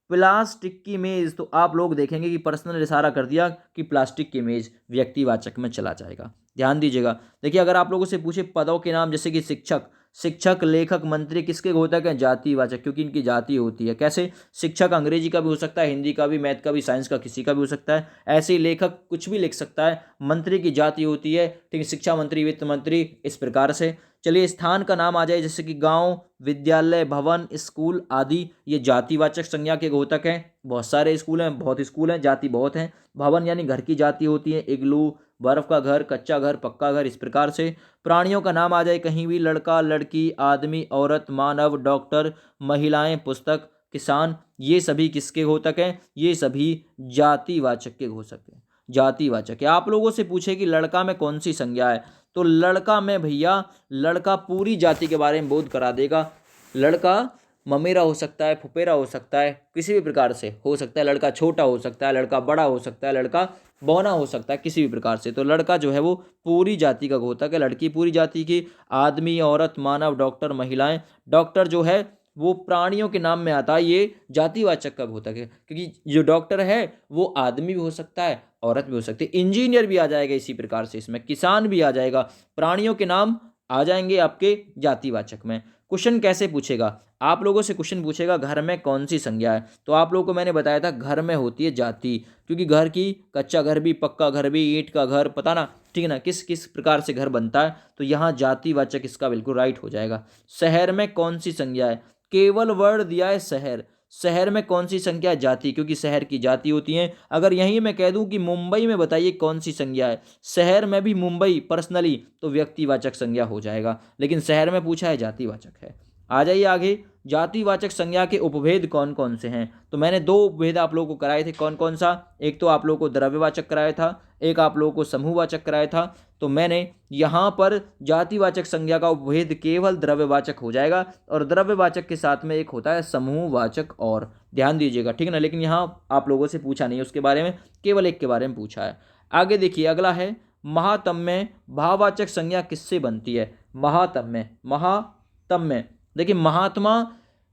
प्लास्टिक की मेज, तो आप लोग देखेंगे कि पर्सनल इशारा कर दिया कि प्लास्टिक की मेज, व्यक्तिवाचक में चला जाएगा। ध्यान दीजिएगा। देखिए अगर आप लोगों से पूछे पदों के नाम जैसे कि शिक्षक, शिक्षक, लेखक, मंत्री, किसके घोतक हैं? जातिवाचक, क्योंकि इनकी जाति होती है। कैसे? शिक्षक अंग्रेजी का भी हो सकता है, हिंदी का भी, मैथ का भी, साइंस का, किसी का भी हो सकता है। ऐसे ही लेखक कुछ भी लिख सकता है। मंत्री की जाति होती है, ठीक है, शिक्षा मंत्री, वित्त मंत्री, इस प्रकार से। चलिए स्थान का नाम आ जाए जैसे कि गांव, विद्यालय, भवन, स्कूल आदि, ये जातिवाचक संज्ञा के घोतक हैं। बहुत सारे स्कूल हैं, बहुत स्कूल हैं, जाति बहुत हैं। भवन यानी घर की जाति होती है, इग्लू, बर्फ का घर, कच्चा घर, पक्का घर, इस प्रकार से। प्राणियों का नाम आ जाए कहीं भी, लड़का, लड़की, आदमी, औरत, मानव, डॉक्टर, महिलाएं, पुस्तक, किसान, ये सभी किसके घोतक हैं? ये सभी जातिवाचक के घोतक हैं, जातिवाचक है। आप लोगों से पूछे कि लड़का में कौन सी संज्ञा है, तो लड़का में भैया, लड़का पूरी जाति के बारे में बोध करा देगा। लड़का ममेरा हो सकता है, फुफेरा हो सकता है, किसी भी प्रकार से हो सकता है। लड़का छोटा हो सकता है, लड़का बड़ा हो सकता है, लड़का बौना हो सकता है, किसी भी प्रकार से। तो लड़का जो है वो पूरी जाति का घोतक है। लड़की पूरी जाति की, आदमी, औरत, मानव, डॉक्टर, महिलाएं। डॉक्टर जो है वो प्राणियों के नाम में आता है, ये जातिवाचक का घोतक है, क्योंकि जो डॉक्टर है वो आदमी भी हो सकता है, औरत भी हो सकती है। इंजीनियर भी आ जाएगा इसी प्रकार से, इसमें किसान भी आ जाएगा। प्राणियों के नाम आ जाएंगे आपके जातिवाचक में। क्वेश्चन कैसे पूछेगा? आप लोगों से क्वेश्चन पूछेगा घर में कौन सी संज्ञा है, तो आप लोगों को मैंने बताया था घर में होती है जाति, क्योंकि घर की, कच्चा घर भी, पक्का घर भी, ईंट का घर, पता ना, ठीक है ना, किस किस प्रकार से घर बनता है, तो यहाँ जातिवाचक इसका बिल्कुल राइट हो जाएगा। शहर में कौन सी संज्ञा है? केवल वर्ड दिया है शहर, शहर में कौन सी संज्ञा है? जाति, क्योंकि शहर की जाति होती है। अगर यहीं मैं कह दूं कि मुंबई में बताइए कौन सी संज्ञा है, शहर में भी मुंबई पर्सनली, तो व्यक्तिवाचक संज्ञा हो जाएगा, लेकिन शहर में पूछा है जातिवाचक है। आ जाइए आगे, जातिवाचक संज्ञा के उपभेद कौन कौन से हैं? तो मैंने दो उपभेद आप लोगों को कराए थे, कौन कौन सा? एक तो आप लोगों को द्रव्यवाचक कराया था, एक आप लोगों को समूहवाचक कराया था। तो मैंने यहाँ पर जातिवाचक संज्ञा का उपभेद केवल द्रव्यवाचक हो जाएगा, और द्रव्यवाचक के साथ में एक होता है समूहवाचक, और ध्यान दीजिएगा, ठीक है ना। लेकिन यहाँ आप लोगों से पूछा नहीं उसके बारे में, केवल एक के बारे में पूछा है। आगे देखिए अगला है, महात्म्य भाववाचक संज्ञा किससे बनती है? महात्म्य, महात्म्य, देखिए महात्मा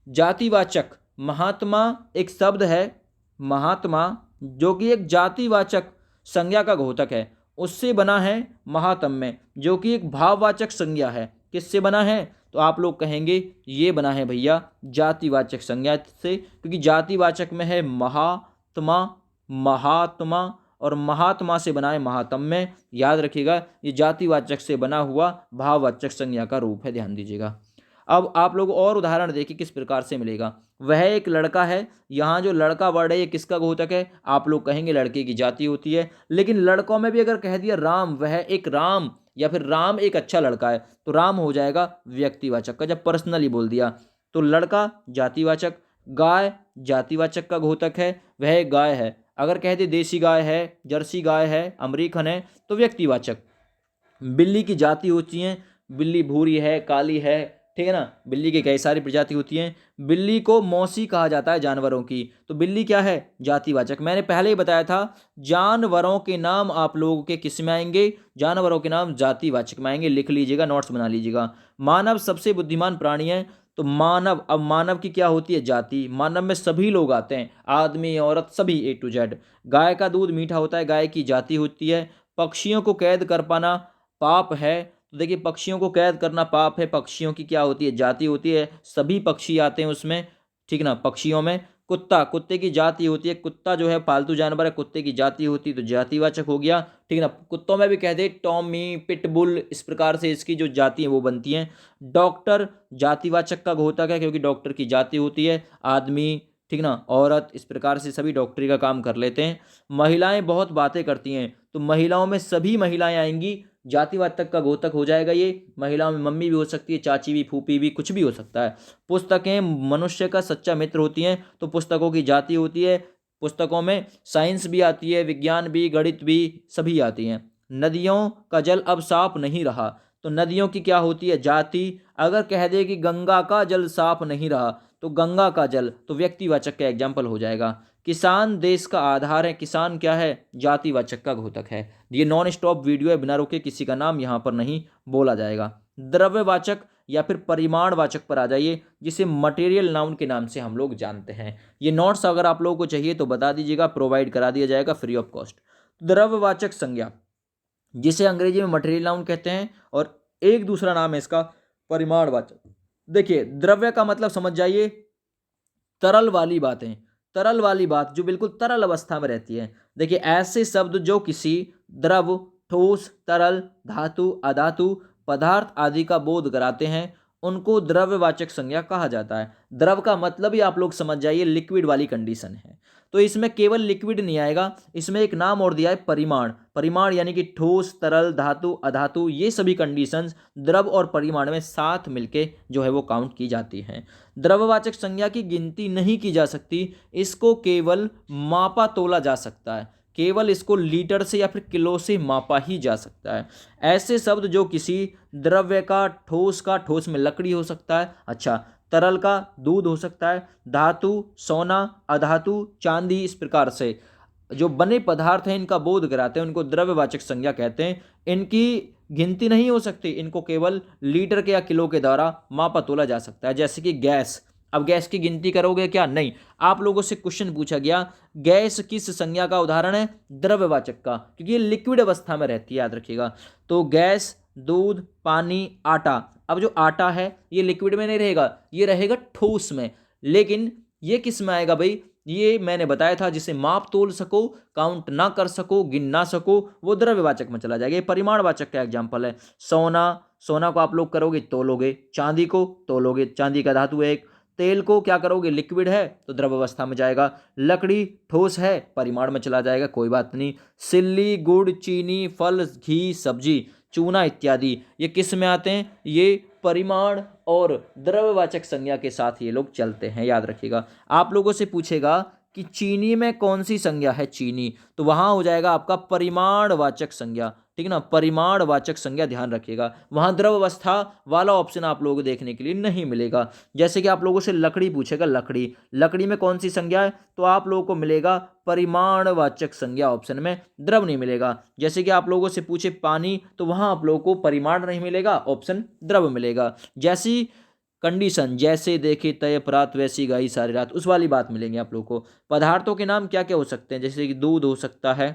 जातिवाचक, महात्मा एक शब्द है, महात्मा जो कि एक जातिवाचक संज्ञा का घोतक है, उससे बना है महात्म्य, जो कि एक भाववाचक संज्ञा है। किससे बना है? तो आप लोग कहेंगे ये बना है भैया जातिवाचक संज्ञा से, क्योंकि जातिवाचक में है महात्मा, महात्मा, और महात्मा से बना है महात्म्य। याद रखिएगा ये जातिवाचक से बना हुआ भाववाचक संज्ञा का रूप है, ध्यान दीजिएगा। अब आप लोग और उदाहरण देखिए किस प्रकार से मिलेगा। वह एक लड़का है, यहाँ जो लड़का वर्ड है ये किसका घोतक है? आप लोग कहेंगे लड़के की जाति होती है। लेकिन लड़कों में भी अगर कह दिया राम, वह एक राम, या फिर राम एक अच्छा लड़का है, तो राम हो जाएगा व्यक्तिवाचक का, जब पर्सनली बोल दिया। तो लड़का जातिवाचक, गाय जातिवाचक का घोतक है, वह एक गाय है। अगर कह दे देसी गाय है, जर्सी गाय है, अमरीकन है, तो व्यक्तिवाचक। बिल्ली की जाति होती है, बिल्ली भूरी है, काली है, ठीक है ना, बिल्ली की कई सारी प्रजाति होती हैं। बिल्ली को मौसी कहा जाता है जानवरों की, तो बिल्ली क्या है? जातिवाचक। मैंने पहले ही बताया था जानवरों के नाम आप लोगों के किस में आएंगे? जानवरों के नाम जातिवाचक में आएंगे, लिख लीजिएगा, नोट्स बना लीजिएगा। मानव सबसे बुद्धिमान प्राणी है, तो मानव, अब मानव की क्या होती है? जाति। मानव में सभी लोग आते हैं, आदमी, औरत, सभी ए टू जेड। गाय का दूध मीठा होता है, गाय की जाति होती है। पक्षियों को कैद कर पाना पाप है, तो देखिए पक्षियों को कैद करना पाप है, पक्षियों की क्या होती है? जाति होती है, सभी पक्षी आते हैं उसमें, ठीक ना। पक्षियों में कुत्ता, कुत्ते की जाति होती है, कुत्ता जो है पालतू जानवर है, कुत्ते की जाति होती है, तो जातिवाचक हो गया, ठीक ना। कुत्तों में भी कह दे टॉमी, पिटबुल, इस प्रकार से इसकी जो जाति है वो बनती हैं। डॉक्टर जातिवाचक का घोतक है, क्योंकि डॉक्टर की जाति होती है, आदमी, ठीक ना, औरत, इस प्रकार से सभी डॉक्टरी का काम कर लेते हैं। महिलाएं बहुत बातें करती हैं, तो महिलाओं में सभी महिलाएं आएंगी, जातिवाचक का घोतक हो जाएगा ये। महिलाओं में मम्मी भी हो सकती है, चाची भी, फूफी भी, कुछ भी हो सकता है। पुस्तकें मनुष्य का सच्चा मित्र होती हैं, तो पुस्तकों की जाति होती है। पुस्तकों में साइंस भी आती है, विज्ञान भी, गणित भी, सभी आती हैं। नदियों का जल अब साफ नहीं रहा, तो नदियों की क्या होती है? जाति। अगर कह दे कि गंगा का जल साफ नहीं रहा, तो गंगा का जल तो व्यक्तिवाचक का एग्जाम्पल हो जाएगा। किसान देश का आधार है, किसान क्या है? जातिवाचक का घोतक है। ये नॉन स्टॉप वीडियो है, बिना रुके किसी का नाम यहाँ पर नहीं बोला जाएगा। द्रव्यवाचक या फिर परिमाणवाचक पर आ जाइए, जिसे मटेरियल नाउन के नाम से हम लोग जानते हैं। ये नोट्स अगर आप लोगों को चाहिए तो बता दीजिएगा, प्रोवाइड करा दिया जाएगा फ्री ऑफ कॉस्ट। द्रव्यवाचक संज्ञा, जिसे अंग्रेजी में मटेरियल नाउन कहते हैं, और एक दूसरा नाम है इसका परिमाणवाचक। देखिए, द्रव्य का मतलब समझ जाइए, तरल वाली बातें, तरल वाली बात जो बिल्कुल तरल अवस्था में रहती है। देखिए, ऐसे शब्द जो किसी द्रव, ठोस, तरल, धातु, अधातु, पदार्थ आदि का बोध कराते हैं, उनको द्रव्यवाचक संज्ञा कहा जाता है। द्रव का मतलब ही आप लोग समझ जाइए, लिक्विड वाली कंडीशन है। तो इसमें केवल लिक्विड नहीं आएगा, इसमें एक नाम और दिया है परिमाण। परिमाण यानी कि ठोस, तरल, धातु, अधातु, ये सभी कंडीशंस द्रव और परिमाण में साथ मिलके जो है वो काउंट की जाती हैं। द्रव्यवाचक संज्ञा की गिनती नहीं की जा सकती, इसको केवल मापा तोला जा सकता है। केवल इसको लीटर से या फिर किलो से मापा ही जा सकता है। ऐसे शब्द जो किसी द्रव्य का, ठोस का, ठोस में लकड़ी हो सकता है, अच्छा, तरल का दूध हो सकता है, धातु, सोना, अधातु, चांदी, इस प्रकार से जो बने पदार्थ हैं इनका बोध कराते हैं, उनको द्रव्यवाचक संज्ञा कहते हैं। इनकी गिनती नहीं हो सकती, इनको केवल लीटर के या किलो के द्वारा मापा तोला जा सकता है। जैसे कि गैस, अब गैस की गिनती करोगे क्या? नहीं। आप लोगों से क्वेश्चन पूछा गया, गैस किस संज्ञा का उदाहरण है? द्रव्यवाचक का, क्योंकि ये लिक्विड अवस्था में रहती है, याद रखिएगा। तो गैस, दूध, पानी, आटा। अब जो आटा है ये लिक्विड में नहीं रहेगा, ये रहेगा ठोस में। लेकिन ये किस में आएगा भाई? ये मैंने बताया था, जिसे माप तोल सको, काउंट ना कर सको, गिन ना सको, वो द्रव्यवाचक में चला जाएगा। ये परिमाणवाचक का एग्जाम्पल है। सोना, सोना को आप लोग करोगे तोलोगे, चांदी को तोलोगे, चांदी का धातु है एक। तेल को क्या करोगे? लिक्विड है तो द्रव अवस्था में जाएगा। लकड़ी ठोस है, परिमाण में चला जाएगा, कोई बात नहीं। सिल्ली, गुड़, चीनी, फल, घी, सब्जी, चूना इत्यादि ये किस में आते हैं? ये परिमाण और द्रव्यवाचक संज्ञा के साथ ये लोग चलते हैं, याद रखिएगा। आप लोगों से पूछेगा कि चीनी में कौन सी संज्ञा है? चीनी, तो वहां हो जाएगा आपका परिमाणवाचक संज्ञा, ठीक है ना, परिमाणवाचक संज्ञा, ध्यान रखिएगा। वहां द्रव अवस्था वाला ऑप्शन आप लोगों को देखने के लिए नहीं मिलेगा। जैसे कि आप लोगों से लकड़ी पूछेगा, लकड़ी, लकड़ी में कौन सी संज्ञा है? तो आप लोगों को मिलेगा परिमाणवाचक संज्ञा ऑप्शन में, द्रव नहीं मिलेगा। जैसे कि आप लोगों से पूछे पानी, तो वहां आप लोगों को परिमाण नहीं मिलेगा, ऑप्शन द्रव मिलेगा। जैसी कंडीशन, जैसे देखे तय प्रात वैसी गाई सारी रात, उस वाली बात मिलेंगे आप लोगों को। पदार्थों के नाम क्या क्या हो सकते हैं? जैसे कि दूध हो सकता है,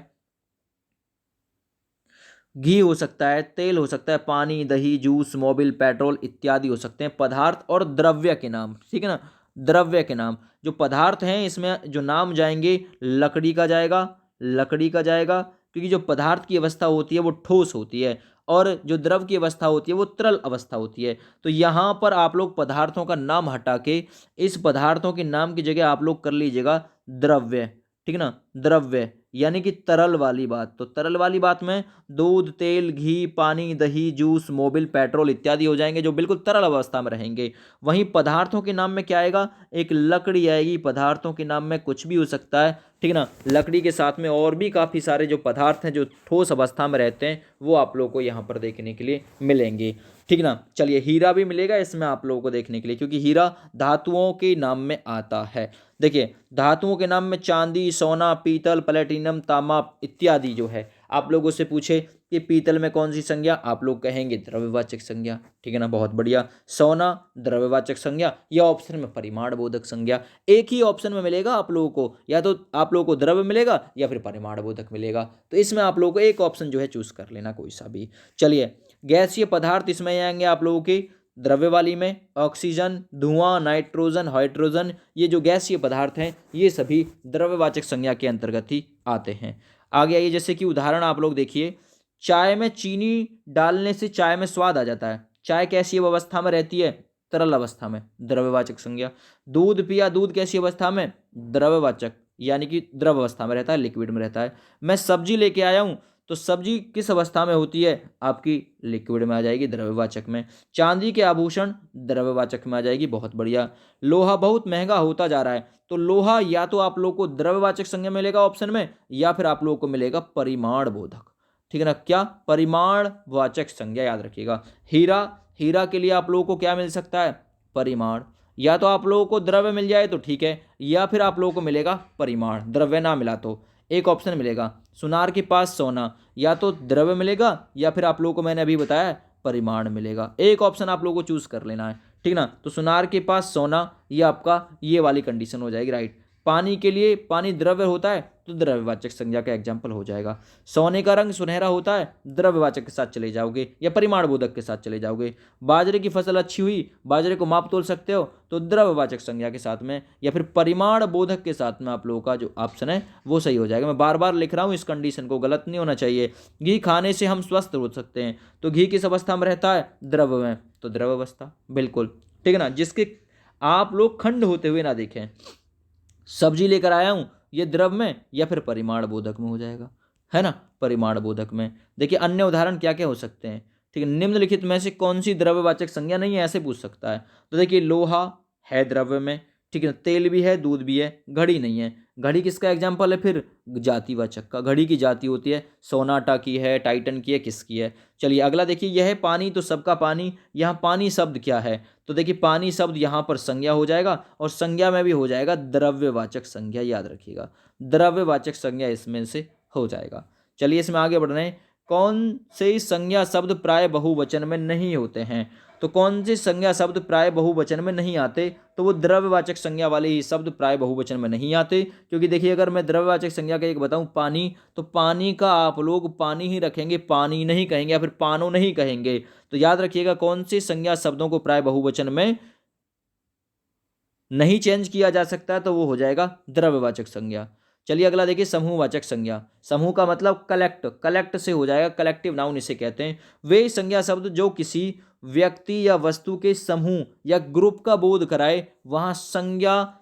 घी हो सकता है, तेल हो सकता है, पानी, दही, जूस, मोबिल, पेट्रोल इत्यादि हो सकते हैं पदार्थ और द्रव्य के नाम, ठीक है ना। द्रव्य के नाम, जो पदार्थ हैं इसमें जो नाम जाएंगे, लकड़ी का जाएगा, लकड़ी का जाएगा, क्योंकि जो पदार्थ की अवस्था होती है वो ठोस होती है, और जो द्रव की अवस्था होती है वो तरल अवस्था होती है। तो यहाँ पर आप लोग पदार्थों का नाम हटा के इस पदार्थों के नाम की जगह आप लोग कर लीजिएगा द्रव्य, ठीक है ना, द्रव्य यानी कि तरल वाली बात। तो तरल वाली बात में दूध, तेल, घी, पानी, दही, जूस, मोबिल, पेट्रोल इत्यादि हो जाएंगे, जो बिल्कुल तरल अवस्था में रहेंगे। वहीं पदार्थों के नाम में क्या आएगा? एक लकड़ी आएगी। पदार्थों के नाम में कुछ भी हो सकता है, ठीक है ना। लकड़ी के साथ में और भी काफ़ी सारे जो पदार्थ हैं जो ठोस अवस्था में रहते हैं, वो आप लोगों को यहाँ पर देखने के लिए मिलेंगे, ठीक ना। चलिए, हीरा भी मिलेगा इसमें आप लोगों को देखने के लिए, क्योंकि हीरा धातुओं के नाम में आता है। देखिए, धातुओं के नाम में चांदी, सोना, पीतल, प्लेटिनम, तांबा इत्यादि जो है। आप लोगों से पूछे कि पीतल में कौन सी संज्ञा, आप लोग कहेंगे द्रव्यवाचक संज्ञा, ठीक है ना, बहुत बढ़िया। सोना द्रव्यवाचक संज्ञा, या ऑप्शन में परिमाण बोधक संज्ञा। एक ही ऑप्शन में मिलेगा आप लोगों को, या तो आप लोगों को द्रव्य मिलेगा या फिर परिमाण बोधक मिलेगा। तो इसमें आप लोगों को एक ऑप्शन जो है चूज कर लेना, कोई सा भी। चलिए, गैसीय पदार्थ इसमें आएंगे आप लोगों के द्रव्य वाली में, ऑक्सीजन, धुआं, नाइट्रोजन, हाइड्रोजन, ये जो गैसीय पदार्थ हैं ये सभी द्रव्यवाचक संज्ञा के अंतर्गत ही आते हैं। आगे आइए, जैसे कि उदाहरण आप लोग देखिए, चाय में चीनी डालने से चाय में स्वाद आ जाता है। चाय कैसी अवस्था में रहती है? तरल अवस्था में, द्रव्यवाचक संज्ञा। दूध पिया, दूध कैसी अवस्था में? द्रव्यवाचक, यानी कि द्रव अवस्था में रहता है, लिक्विड में रहता है। मैं सब्जी लेके आया हूँ, तो सब्जी किस अवस्था में होती है? आपकी लिक्विड में आ जाएगी, द्रव्यवाचक में। चांदी के आभूषण द्रव्यवाचक में आ जाएगी, बहुत बढ़िया। लोहा बहुत महंगा होता जा रहा है, तो लोहा या तो आप लोग को द्रव्यवाचक संज्ञा मिलेगा ऑप्शन में, या फिर आप लोगों को मिलेगा परिमाण बोधक। ठीक है ना, क्या? परिमाण वाचक संज्ञा, याद रखिएगा। हीरा, हीरा के लिए आप लोगों को क्या मिल सकता है? परिमाण। या तो आप लोगों को द्रव्य मिल जाए तो ठीक है, या फिर आप लोगों को मिलेगा परिमाण, द्रव्य ना मिला तो एक ऑप्शन मिलेगा। सुनार के पास सोना, या तो द्रव्य मिलेगा या फिर आप लोगों को मैंने अभी बताया परिमाण मिलेगा। एक ऑप्शन आप लोगों को चूज कर लेना है, ठीक ना। तो सुनार के पास सोना, ये आपका ये वाली कंडीशन हो जाएगी, राइट। पानी के लिए, पानी द्रव्य होता है तो द्रव्यवाचक संज्ञा का एग्जाम्पल हो जाएगा। सोने का रंग सुनहरा होता है, द्रव्यवाचक के साथ चले जाओगे या परिमाण बोधक के साथ चले जाओगे। बाजरे की फसल अच्छी हुई, बाजरे को माप तोल सकते हो तो द्रव्यवाचक संज्ञा के साथ में, या फिर परिमाण बोधक के साथ में आप लोगों का जो ऑप्शन है वो सही हो जाएगा। मैं बार बार लिख रहा हूँ इस कंडीशन को, गलत नहीं होना चाहिए। घी खाने से हम स्वस्थ हो सकते हैं, तो घी किस अवस्था में रहता है? द्रव्य में, तो द्रव्य अवस्था, बिल्कुल ठीक है ना। जिसके आप लोग खंड होते हुए ना देखें। सब्जी लेकर आया हूं, ये द्रव में या फिर परिमाण बोधक में हो जाएगा, है ना, परिमाण बोधक में। देखिए अन्य उदाहरण क्या क्या हो सकते हैं, ठीक है। निम्नलिखित में से कौन सी द्रव्यवाचक संज्ञा नहीं है, ऐसे पूछ सकता है। तो देखिए लोहा है द्रव्य में, ठीक है, तेल भी है, दूध भी है। घड़ी नहीं है, घड़ी किसका एग्जाम्पल है? फिर जातिवाचक का। घड़ी की जाति होती है, सोनाटा की है, टाइटन की है, किसकी है। चलिए अगला देखिए, यह है पानी तो सबका पानी। यहाँ पानी शब्द क्या है? तो देखिए पानी शब्द यहाँ पर संज्ञा हो जाएगा, और संज्ञा में भी हो जाएगा द्रव्यवाचक संज्ञा, याद रखिएगा, द्रव्यवाचक संज्ञा इसमें से हो जाएगा। चलिए इसमें आगे बढ़ रहे हैं। कौन से संज्ञा शब्द प्राय बहुवचन में नहीं होते हैं? तो कौन से संज्ञा शब्द प्राय बहुवचन में नहीं आते? तो वो द्रव्यवाचक संज्ञा वाले ही शब्द प्राय बहुवचन में नहीं आते। क्योंकि देखिए अगर मैं द्रव्यवाचक संज्ञा का एक बताऊं, पानी, तो पानी का आप लोग पानी ही रखेंगे, पानी नहीं कहेंगे, या फिर पानो नहीं कहेंगे। तो याद रखिएगा कौन सी संज्ञा शब्दों को प्राय बहुवचन में नहीं चेंज किया जा सकता, तो वो हो जाएगा द्रव्यवाचक संज्ञा। चलिए अगला देखिए, समूहवाचक संज्ञा। समूह का मतलब कलेक्ट, कलेक्ट से हो जाएगा, कलेक्टिव नाउन इसे कहते हैं। वे संज्ञा शब्द जो किसी व्यक्ति या वस्तु के समूह या ग्रुप का बोध कराए, वह संज्ञा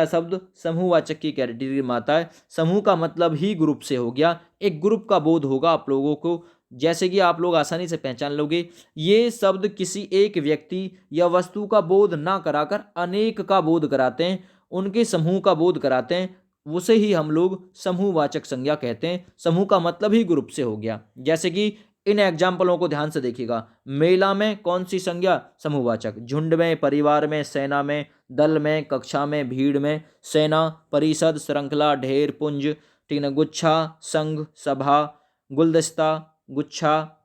शब्द समूहवाचक की कैटेगरी में आता है। समूह का मतलब ही ग्रुप से हो गया, एक ग्रुप का बोध होगा आप लोगों को, जैसे कि आप लोग आसानी से पहचान लोगे। ये शब्द किसी एक व्यक्ति या वस्तु का बोध ना कराकर अनेक का बोध कराते हैं, उनके समूह का बोध कराते हैं, उसे ही हम लोग समूहवाचक संज्ञा कहते हैं। समूह का मतलब ही ग्रुप से हो गया। जैसे कि इन एग्जाम्पलों को ध्यान से देखिएगा। मेला में कौन सी संज्ञा? समूहवाचक। झुंड में, परिवार में, सेना में, दल में, कक्षा में, भीड़ में। सेना, परिषद, श्रृंखला, ढेर, पुंज, ठीक है, गुच्छा, संघ, सभा, गुलदस्ता, गुच्छा,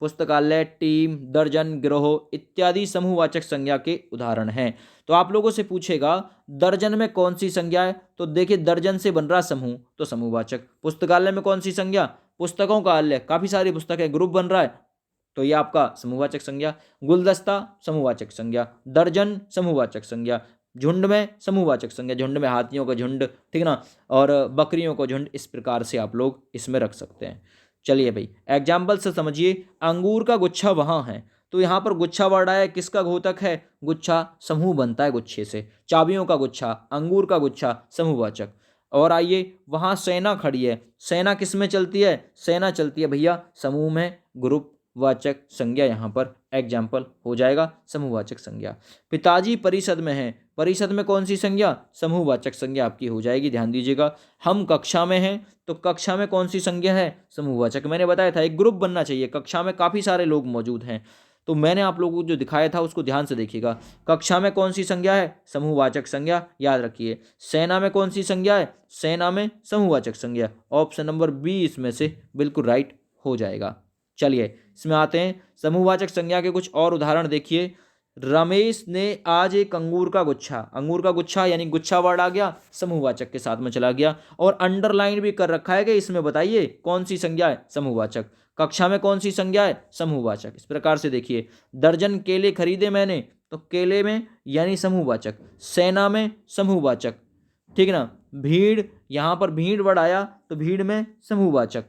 पुस्तकालय, टीम, दर्जन, गिरोह इत्यादि समूहवाचक संज्ञा के उदाहरण हैं। तो आप लोगों से पूछेगा दर्जन में कौन सी संज्ञा है? तो देखिए दर्जन से बन रहा समूह, तो समूहवाचक। पुस्तकालय में कौन सी संज्ञा? पुस्तकों का आलय, काफी सारी पुस्तकें, ग्रुप बन रहा है, तो ये आपका समूहवाचक संज्ञा। गुलदस्ता समूहवाचक संज्ञा, दर्जन समूहवाचक संज्ञा, झुंड में समूहवाचक संज्ञा, झुंड में हाथियों का झुंड, ठीक ना, और बकरियों का झुंड, इस प्रकार से आप लोग इसमें रख सकते हैं। चलिए भाई एग्जाम्पल से समझिए। अंगूर का गुच्छा वहां है, तो यहाँ पर गुच्छा वर्ड आया, किसका घोतक है? गुच्छा, समूह बनता है गुच्छे से। चाबियों का गुच्छा, अंगूर का गुच्छा, समूहवाचक। और आइए वहां सेना खड़ी है, सेना किस में चलती है? सेना चलती है भैया समूह में, ग्रुप वाचक संज्ञा यहाँ पर एग्जाम्पल हो जाएगा, समूहवाचक संज्ञा। पिताजी परिषद में है, परिषद में कौन सी संज्ञा? समूहवाचक संज्ञा आपकी हो जाएगी, ध्यान दीजिएगा। हम कक्षा में हैं, तो कक्षा में कौन सी संज्ञा है? समूहवाचक। मैंने बताया था एक ग्रुप बनना चाहिए, कक्षा में काफी सारे लोग मौजूद हैं, तो मैंने आप लोगों को जो दिखाया था उसको ध्यान से देखिएगा। कक्षा में कौन सी संज्ञा है? समूहवाचक संज्ञा, याद रखिए। सेना में कौन सी संज्ञा है? सेना में समूहवाचक संज्ञा। ऑप्शन नंबर बी इसमें से बिल्कुल राइट हो जाएगा। चलिए इसमें आते हैं, समूहवाचक संज्ञा के कुछ और उदाहरण देखिए। रमेश ने आज एक अंगूर का गुच्छा, अंगूर का गुच्छा यानी गुच्छा वर्ड आ गया, समूहवाचक के साथ में चला गया। और अंडरलाइन भी कर रखा है कि इसमें बताइए कौन सी संज्ञा है? समूहवाचक। कक्षा में कौन सी संज्ञा है? समूहवाचक। इस प्रकार से देखिए, दर्जन केले खरीदे मैंने, तो केले में यानी समूहवाचक। सेना में समूहवाचक, ठीक है ना। भीड़, यहाँ पर भीड़ वर्ड आया तो भीड़ में समूहवाचक,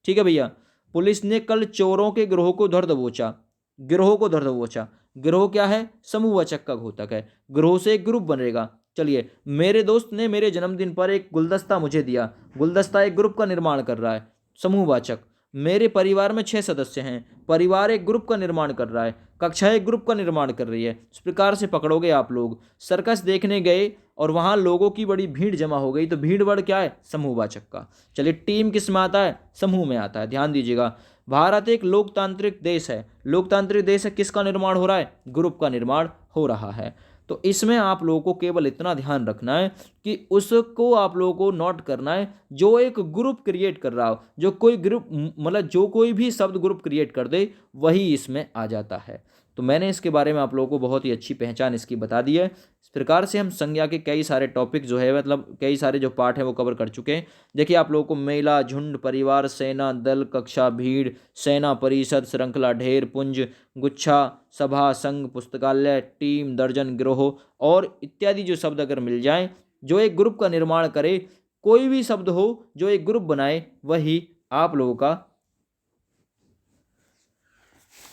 ठीक है भैया। पुलिस ने कल चोरों के गिरोह को धर दबोचा, गिरोह को धर दबोचा, गिरोह क्या है? समूहवाचक का घोतक है, गिरोह से एक ग्रुप बनेगा। चलिए, मेरे दोस्त ने मेरे जन्मदिन पर एक गुलदस्ता मुझे दिया, गुलदस्ता एक ग्रुप का निर्माण कर रहा है, समूहवाचक, मेरे परिवार में 6 सदस्य हैं। परिवार एक ग्रुप का निर्माण कर रहा है, कक्षा एक ग्रुप का निर्माण कर रही है। इस प्रकार से पकड़ोगे आप लोग। सर्कस देखने गए और वहाँ लोगों की बड़ी भीड़ जमा हो गई, तो भीड़ वर्ड क्या है? समूहवाचक का। चलिए, टीम किस में आता है? समूह में आता है। ध्यान दीजिएगा, भारत एक लोकतांत्रिक देश है। लोकतांत्रिक देश है, किसका निर्माण हो रहा है? ग्रुप का निर्माण हो रहा है। तो इसमें आप लोगों को केवल इतना ध्यान रखना है कि उसको आप लोगों को नोट करना है, जो एक ग्रुप क्रिएट कर रहा हो, जो कोई ग्रुप मतलब जो कोई भी शब्द ग्रुप क्रिएट कर दे वही इसमें आ जाता है। तो मैंने इसके बारे में आप लोगों को बहुत ही अच्छी पहचान इसकी बता दी है। इस प्रकार से हम संज्ञा के कई सारे टॉपिक जो है, मतलब कई सारे जो पार्ट हैं वो कवर कर चुके हैं। देखिए, आप लोगों को मेला, झुंड, परिवार, सेना, दल, कक्षा, भीड़, सेना, परिषद, श्रृंखला, ढेर, पुंज, गुच्छा, सभा, संघ, पुस्तकालय, टीम, दर्जन, गिरोह और इत्यादि जो शब्द अगर मिल जाएं, जो एक ग्रुप का निर्माण करे, कोई भी शब्द हो जो एक ग्रुप बनाए, वही आप लोगों का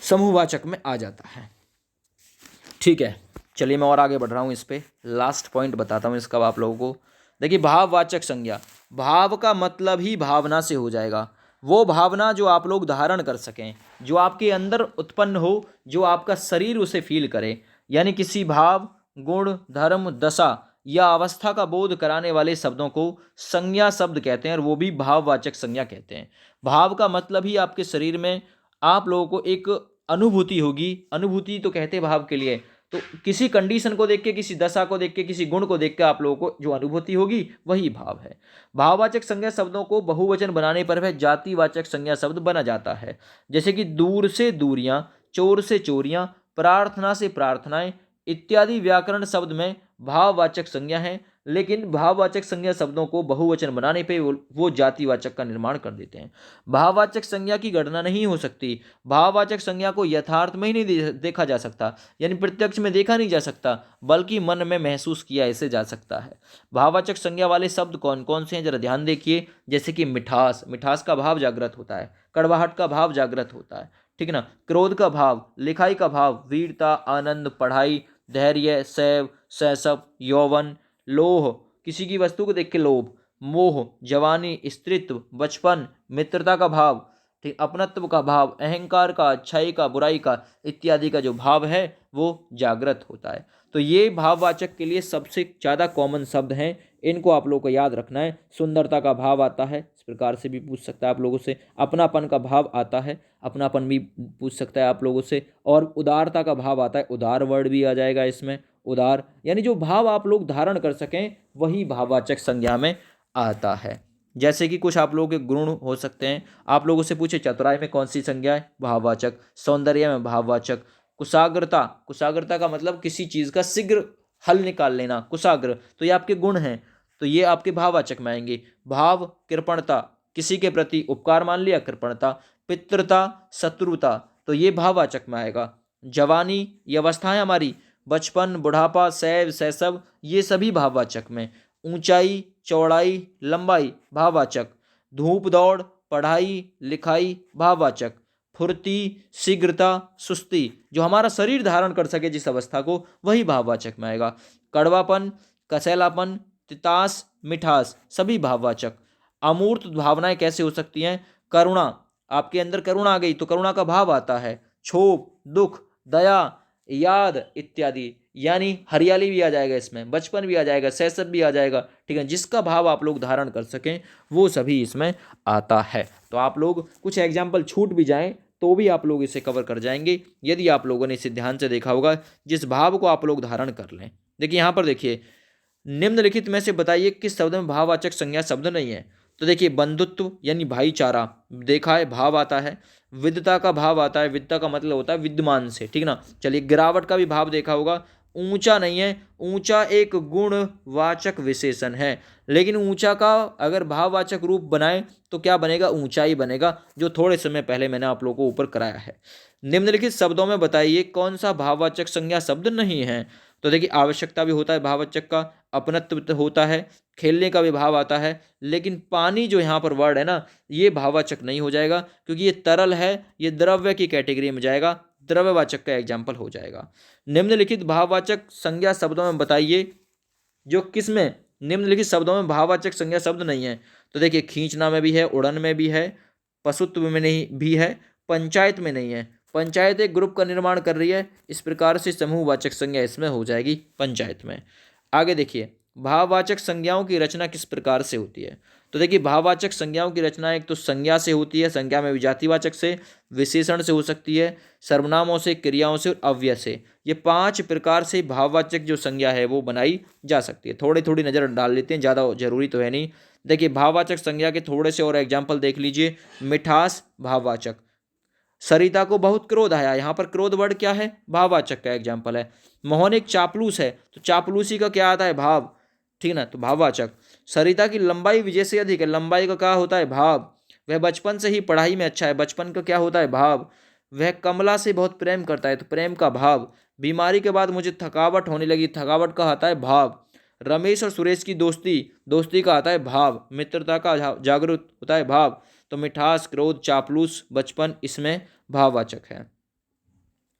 समूहवाचक में आ जाता है। ठीक है, चलिए मैं और आगे बढ़ रहा हूँ। इस पे लास्ट पॉइंट बताता हूँ इसका आप लोगों को। देखिए, भाववाचक संज्ञा, भाव का मतलब ही भावना से हो जाएगा। वो भावना जो आप लोग धारण कर सकें, जो आपके अंदर उत्पन्न हो, जो आपका शरीर उसे फील करे। यानी किसी भाव, गुण, धर्म, दशा या अवस्था का बोध कराने वाले शब्दों को संज्ञा शब्द कहते हैं, और वो भी भाववाचक संज्ञा कहते हैं। भाव का मतलब ही आपके शरीर में आप लोगों को एक अनुभूति होगी। अनुभूति तो कहते हैं भाव के लिए। तो किसी कंडीशन को देख के, किसी दशा को देख के, किसी गुण को देख के आप लोगों को जो अनुभूति होगी वही भाव है। भाववाचक संज्ञा शब्दों को बहुवचन बनाने पर वह जातिवाचक संज्ञा शब्द बना जाता है। जैसे कि दूर से दूरियां, चोर से चोरियां, प्रार्थना से प्रार्थनाएं इत्यादि व्याकरण शब्द में भाववाचक संज्ञा है, लेकिन भाववाचक संज्ञा शब्दों को बहुवचन बनाने पे वो जातिवाचक का निर्माण कर देते हैं। भाववाचक संज्ञा की गणना नहीं हो सकती। भाववाचक संज्ञा को यथार्थ में ही नहीं देखा जा सकता, यानी प्रत्यक्ष में देखा नहीं जा सकता, बल्कि मन में महसूस किया ऐसे जा सकता है। भाववाचक संज्ञा वाले शब्द कौन कौन से हैं, जरा ध्यान देखिए। जैसे कि मिठास, मिठास का भाव जागृत होता है। कड़वाहट का भाव जागृत होता है, ठीक है ना। क्रोध का भाव, लिखाई का भाव, वीरता, आनंद, पढ़ाई, धैर्य, सैव, शैशव, यौवन, लोह, किसी की वस्तु को देख के लोभ, मोह, जवानी, स्त्रीत्व, बचपन, मित्रता का भाव, ठीक, अपनत्व का भाव, अहंकार का, अच्छाई का, बुराई का इत्यादि का जो भाव है वो जागृत होता है। तो ये भाववाचक के लिए सबसे ज़्यादा कॉमन शब्द हैं, इनको आप लोगों को याद रखना है। सुंदरता का भाव आता है, इस प्रकार से भी पूछ सकता है आप लोगों से। अपनापन का भाव आता है, अपनापन भी पूछ सकता है आप लोगों से। और उदारता का भाव आता है, उदार वर्ड भी आ जाएगा इसमें। उदार यानी जो भाव आप लोग धारण कर सकें वही भाववाचक संज्ञा में आता है। जैसे कि कुछ आप लोगों के गुण हो सकते हैं। आप लोगों से पूछे चतुराई में कौन सी संज्ञा है? भाववाचक। सौंदर्य में भाववाचक। कुशाग्रता, कुशाग्रता का मतलब किसी चीज़ का शीघ्र हल निकाल लेना, कुशाग्र, तो ये आपके गुण हैं, तो ये आपके भाववाचक में आएंगे। भाव, कृपणता, किसी के प्रति उपकार मान लिया, कृपणता। पितृता, शत्रुता, तो ये भाववाचक में आएगा। जवानी, ये अवस्था है हमारी, बचपन, बुढ़ापा, शैव, शैशव, ये सभी भाववाचक में। ऊंचाई, चौड़ाई, लंबाई, भाववाचक। धूप दौड़, पढ़ाई, लिखाई, भाववाचक। फुर्ती, शीघ्रता, सुस्ती, जो हमारा शरीर धारण कर सके जिस अवस्था को, वही भाववाचक में आएगा। कड़वापन, कसैलापन, तितास, मिठास, सभी भाववाचक। अमूर्त भावनाएं कैसे हो सकती हैं? करुणा, आपके अंदर करुणा आ गई तो करुणा का भाव आता है। क्षोभ, दुख, दया, याद इत्यादि, यानी हरियाली भी आ जाएगा इसमें, बचपन भी आ जाएगा, शैशव भी आ जाएगा, ठीक है। जिसका भाव आप लोग धारण कर सकें वो सभी इसमें आता है। तो आप लोग कुछ एग्जाम्पल छूट भी जाएं तो भी आप लोग इसे कवर कर जाएंगे, यदि आप लोगों ने इसे ध्यान से देखा होगा, जिस भाव को आप लोग धारण कर लें। देखिए यहाँ पर देखिए, निम्नलिखित में से बताइए किस शब्द में भाववाचक संज्ञा शब्द नहीं है। तो देखिए, बंधुत्व यानी भाईचारा, देखा है, भाव आता है। विद्ता का भाव आता है, विद्ता का मतलब होता है विद्यमान से, ठीक ना। चलिए, गिरावट का भी भाव देखा होगा। ऊंचा नहीं है, ऊंचा एक गुणवाचक विशेषण है, लेकिन ऊंचा का अगर भाववाचक रूप बनाए तो क्या बनेगा? ऊंचाई बनेगा, जो थोड़े समय पहले मैंने आप लोगों को ऊपर कराया है। निम्नलिखित शब्दों में बताइए कौन सा भाववाचक संज्ञा शब्द नहीं है। तो देखिए, आवश्यकता भी होता है भाववाचक का, अपनत्व होता है, खेलने का भी भाव आता है, लेकिन पानी जो यहाँ पर वर्ड है ना, ये भाववाचक नहीं हो जाएगा, क्योंकि ये तरल है, ये द्रव्य की कैटेगरी में जाएगा, द्रव्यवाचक का एग्जाम्पल हो जाएगा। निम्नलिखित भाववाचक संज्ञा शब्दों में बताइए जो किसमें, निम्नलिखित शब्दों में भाववाचक संज्ञा शब्द नहीं है। तो देखिए, खींचना में भी है, उड़न में भी है, पशुत्व में नहीं भी है, पंचायत में नहीं है। पंचायत एक ग्रुप का निर्माण कर रही है, इस प्रकार से समूहवाचक संज्ञा इसमें हो जाएगी पंचायत में। आगे देखिए, भाववाचक संज्ञाओं की रचना किस प्रकार से होती है। तो देखिए, भाववाचक संज्ञाओं की रचना एक तो संज्ञा से होती है, संज्ञा में विजातिवाचक से, विशेषण से हो सकती है, सर्वनामों से, क्रियाओं से और अव्यय से। ये 5 प्रकार से भाववाचक जो संज्ञा है वो बनाई जा सकती है। थोड़ी थोड़ी नज़र डाल लेते हैं, ज़्यादा जरूरी तो है नहीं। देखिए, भाववाचक संज्ञा के थोड़े से और एग्जाम्पल देख लीजिए। मिठास भाववाचक, सरिता को बहुत क्रोध आया, यहाँ पर क्रोध वर्ड क्या है, भाववाचक का एग्जाम्पल है। मोहन एक चापलूस है, तो चापलूसी का क्या आता है, भाव, ठीक ना, तो भाववाचक। सरिता की लंबाई विजय से अधिक है, लंबाई का क्या होता है, भाव। वह बचपन से ही पढ़ाई में अच्छा है, बचपन का क्या होता है, भाव। वह कमला से बहुत प्रेम करता है, तो प्रेम का भाव। बीमारी के बाद मुझे थकावट होने लगी, थकावट का आता है भाव। रमेश और सुरेश की दोस्ती, दोस्ती का आता है भाव। मित्रता का जागरूक होता है भाव। तो मिठास, क्रोध, चापलूस, बचपन, इसमें भाववाचक है।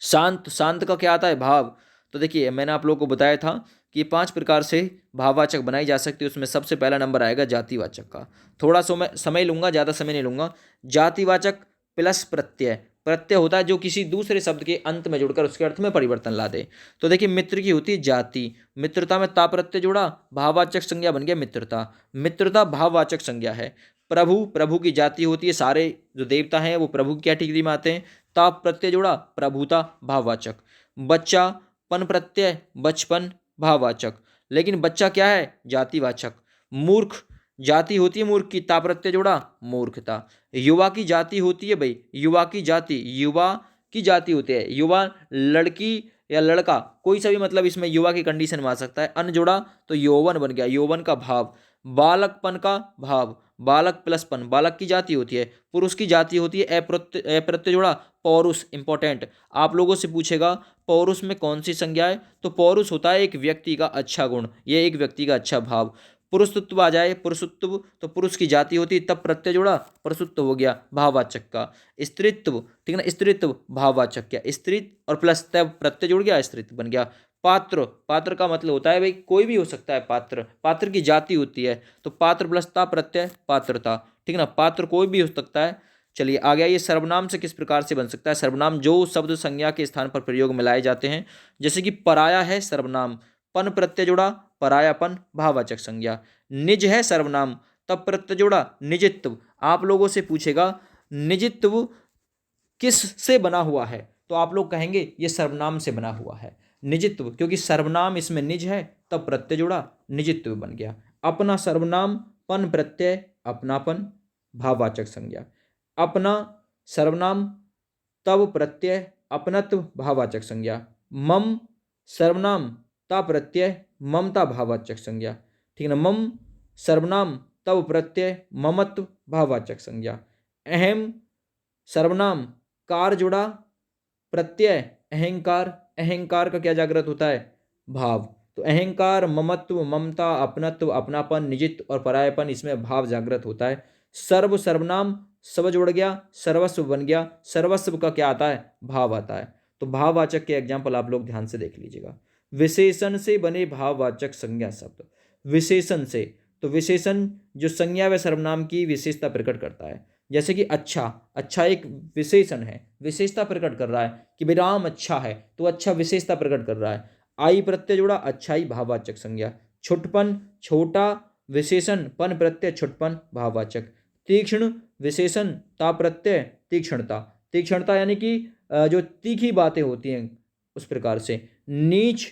शांत, शांत का क्या आता है, भाव। तो देखिए, मैंने आप लोगों को बताया था कि ये 5 प्रकार से भाववाचक बनाई जा सकती है। उसमें सबसे पहला नंबर आएगा जातिवाचक का। थोड़ा समय लूंगा, ज़्यादा समय नहीं लूंगा। जातिवाचक प्लस प्रत्यय, प्रत्यय होता है जो किसी दूसरे शब्द के अंत में जुड़कर उसके अर्थ में परिवर्तन ला दे। तो देखिए, मित्र की होती है जाति, मित्रता में ता प्रत्यय जुड़ा, भाववाचक संज्ञा बन गया मित्रता। मित्रता भाववाचक संज्ञा है। प्रभु, प्रभु की जाति होती है, सारे जो देवता हैं वो प्रभु की कैटेगरी में आते हैं। ताप प्रत्यय जुड़ा, प्रभुता भाववाचक। बच्चा, पन प्रत्यय, बचपन भाववाचक। लेकिन बच्चा क्या है, जातिवाचक। मूर्ख, जाति होती है मूर्ख की, ता प्रत्यय जुड़ा, मूर्खता। युवा की जाति होती है भाई, युवा की जाति, युवा की जाति होती है, युवा लड़की या लड़का, कोई सा भी मतलब इसमें युवा की कंडीशन में आ सकता है। अन जुड़ा तो यौवन बन गया, यौवन का भाव। बालकपन का भाव, बालक प्लस पन, बालक की जाति होती है। पुरुष की जाति होती है अप्रत्यय जुड़ा, पौरुष। इंपॉर्टेंट, आप लोगों से पूछेगा पौरुष में कौन सी संज्ञा है, तो पौरुष होता है एक व्यक्ति का अच्छा गुण, ये एक व्यक्ति का अच्छा भाव। पुरुषत्व आ जाए, पुरुषत्व तो पुरुष की जाति होती है, तब प्रत्यय जुड़ा, पुरुषत्व हो गया भाववाचक का। स्त्रीत्व, ठीक है ना, स्त्रीत्व भाववाचक, क्या स्त्री और प्लस तब प्रत्यय जुड़ गया, स्त्रीत्व बन गया। पात्र, पात्र का मतलब होता है भाई कोई भी हो सकता है पात्र, पात्र की जाति होती है, तो पात्र प्लस ता प्रत्यय पात्रता, ठीक है ना, पात्र कोई भी हो सकता है। चलिए आ गया, ये सर्वनाम से किस प्रकार से बन सकता है। सर्वनाम जो शब्द संज्ञा के स्थान पर प्रयोग में लाए जाते हैं, जैसे कि पराया है सर्वनाम, पन प्रत्यय जुड़ा, परायापन भाववाचक संज्ञा। निज है सर्वनाम, तब प्रत्यय जुड़ा, निजित्व। आप लोगों से पूछेगा निजित्व किस से बना हुआ है, तो आप लोग कहेंगे ये सर्वनाम से बना हुआ है, निजित्व, क्योंकि सर्वनाम इसमें निज है, तब प्रत्यय जुड़ा, निजित्व बन गया। अपना सर्वनाम, पन प्रत्यय, अपनापन भाववाचक संज्ञा। अपना सर्वनाम, तब प्रत्यय, अपनत्व भाववाचक संज्ञा। मम सर्वनाम, ता प्रत्यय, ममता भाववाचक संज्ञा, ठीक है ना। मम सर्वनाम, तब प्रत्यय, ममत्व भाववाचक संज्ञा। अहम सर्वनाम, कार जुड़ा, प्रत्यय, अहंकार, अहंकार का क्या जागृत होता है, भाव। तो अहंकार, ममत्व, ममता, अपनत्व, अपनापन, निजित्व और परायपन, इसमें भाव जागृत होता है। सर्व सर्वनाम, सब जुड़ गया, सर्वस्व बन गया, सर्वस्व का क्या आता है, भाव आता है। तो भाववाचक के एग्जाम्पल आप लोग ध्यान से देख लीजिएगा। विशेषण से बने भाववाचक संज्ञा शब्द, विशेषण से, तो विशेषण जो संज्ञा व सर्वनाम की विशेषता प्रकट करता है। जैसे कि अच्छा, अच्छा एक विशेषण है, विशेषता प्रकट कर रहा है कि भाई राम अच्छा है, तो अच्छा विशेषता प्रकट कर रहा है। आई प्रत्यय जुड़ा, अच्छाई भाववाचक संज्ञा। छुटपन, छोटा विशेषण, पन प्रत्यय, छुटपन भाववाचक। तीक्ष्ण विशेषण, ता प्रत्यय, तीक्ष्णता, तीक्ष्णता यानी कि जो तीखी बातें होती हैं उस प्रकार से। नीच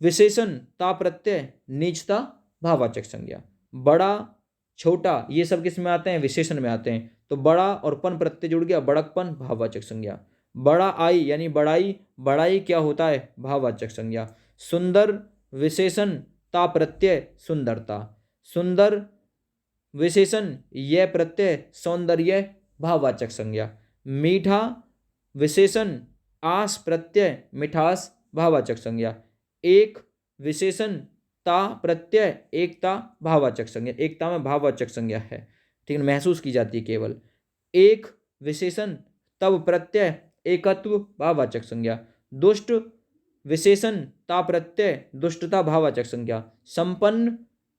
विशेषण, ता प्रत्यय, नीचता भाववाचक संज्ञा। बड़ा, छोटा, ये सब किस में आते हैं, विशेषण में आते हैं, तो बड़ा और पन प्रत्यय जुड़ गया, बड़कपन भाववाचक संज्ञा। बड़ा आई यानी बड़ाई, बड़ाई क्या होता है, भाववाचक संज्ञा। सुंदर विशेषण, ता प्रत्यय, सुंदरता। सुंदर विशेषण, यह प्रत्यय, सौंदर्य भाववाचक संज्ञा। मीठा विशेषण, आस प्रत्यय, मिठास भाववाचक संज्ञा। एक विशेषण, ता प्रत्यय, एकता भाववाचक संज्ञा, एकता में भाववाचक संज्ञा है, ठीक है, महसूस की जाती है केवल। एक विशेषण, तब प्रत्यय, एकत्व भाववाचक संज्ञा। दुष्ट विशेषण, ता प्रत्यय, दुष्टता भाववाचक संज्ञा। संपन्न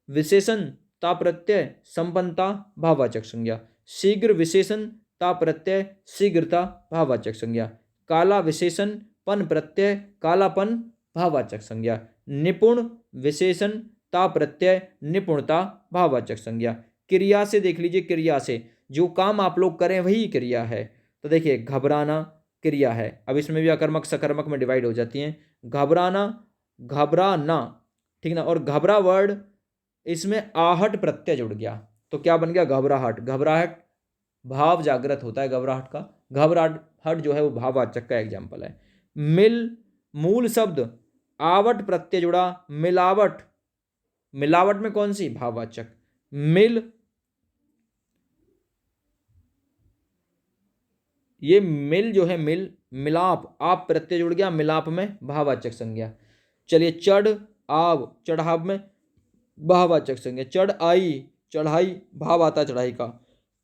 विशेषण, ता प्रत्यय, संपन्नता भाववाचक संज्ञा। शीघ्र विशेषण ता प्रत्यय शीघ्रता भाववाचक संज्ञा। काला विशेषण पन प्रत्यय कालापन भाववाचक संज्ञा। निपुण विशेषण ता प्रत्यय निपुणता भाववाचक संज्ञा। क्रिया से देख लीजिए, क्रिया से जो काम आप लोग करें वही क्रिया है। तो देखिए घबराना क्रिया है, अब इसमें भी अकर्मक सकर्मक में डिवाइड हो जाती हैं। घबराना, घबराना, ठीक ना। और घबरा वर्ड, इसमें आहट प्रत्यय जुड़ गया तो क्या बन गया घबराहट। घबराहट भाव जागृत होता है घबराहट का। घबराहट जो है वो भाववाचक का एग्जाम्पल है। मिल, मूल शब्द आवट प्रत्यय जुड़ा, मिलावट, मिलावट में कौन सी भाववाचक। मिल, ये मिल जो है मिल, मिलाप, आप प्रत्यय जुड़ गया, मिलाप में भाववाचक संज्ञा। चलिए चढ़ आव, चढ़ाव में भाववाचक संज्ञा। चढ़ आई, चढ़ाई भाव आता है चढ़ाई का।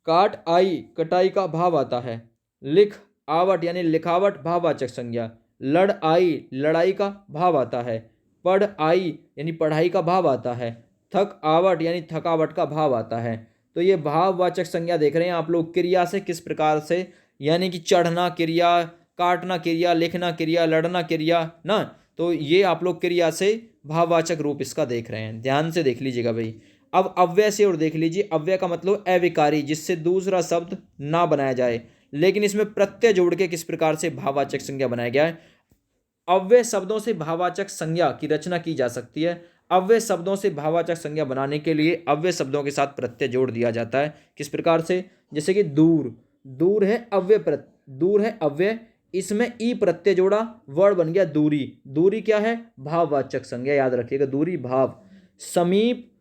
काट आई, कटाई का भाव आता है। लिख आवट यानी लिखावट भाववाचक संज्ञा। लड़ आई, लड़ाई का भाव आता है। पढ़ आई यानी पढ़ाई का भाव आता है। थक आवट यानी थकावट का भाव आता है। तो ये भाववाचक संज्ञा देख रहे हैं आप लोग क्रिया से किस प्रकार से, यानी कि चढ़ना क्रिया, काटना क्रिया, लिखना क्रिया, लड़ना क्रिया ना। तो ये आप लोग क्रिया से भाववाचक रूप इसका देख रहे हैं, ध्यान से देख लीजिएगा भाई। अब अव्यय से और देख लीजिए, अव्यय का मतलब अविकारी, जिससे दूसरा शब्द ना बनाया जाए, लेकिन इसमें प्रत्यय जोड़ के किस प्रकार से भाववाचक संज्ञा बनाया गया है। अव्यय शब्दों से भाववाचक संज्ञा की रचना की जा सकती है। अव्यय शब्दों से भाववाचक संज्ञा बनाने के लिए अव्यय शब्दों के साथ प्रत्यय जोड़ दिया जाता है। किस प्रकार से, जैसे कि दूर, दूर है अव्यय, दूर है अव्यय, इसमें ई प्रत्यय जोड़ा, वर्ड बन गया दूरी। दूरी क्या है भाववाचक संज्ञा, याद रखिएगा दूरी भाव। समीप,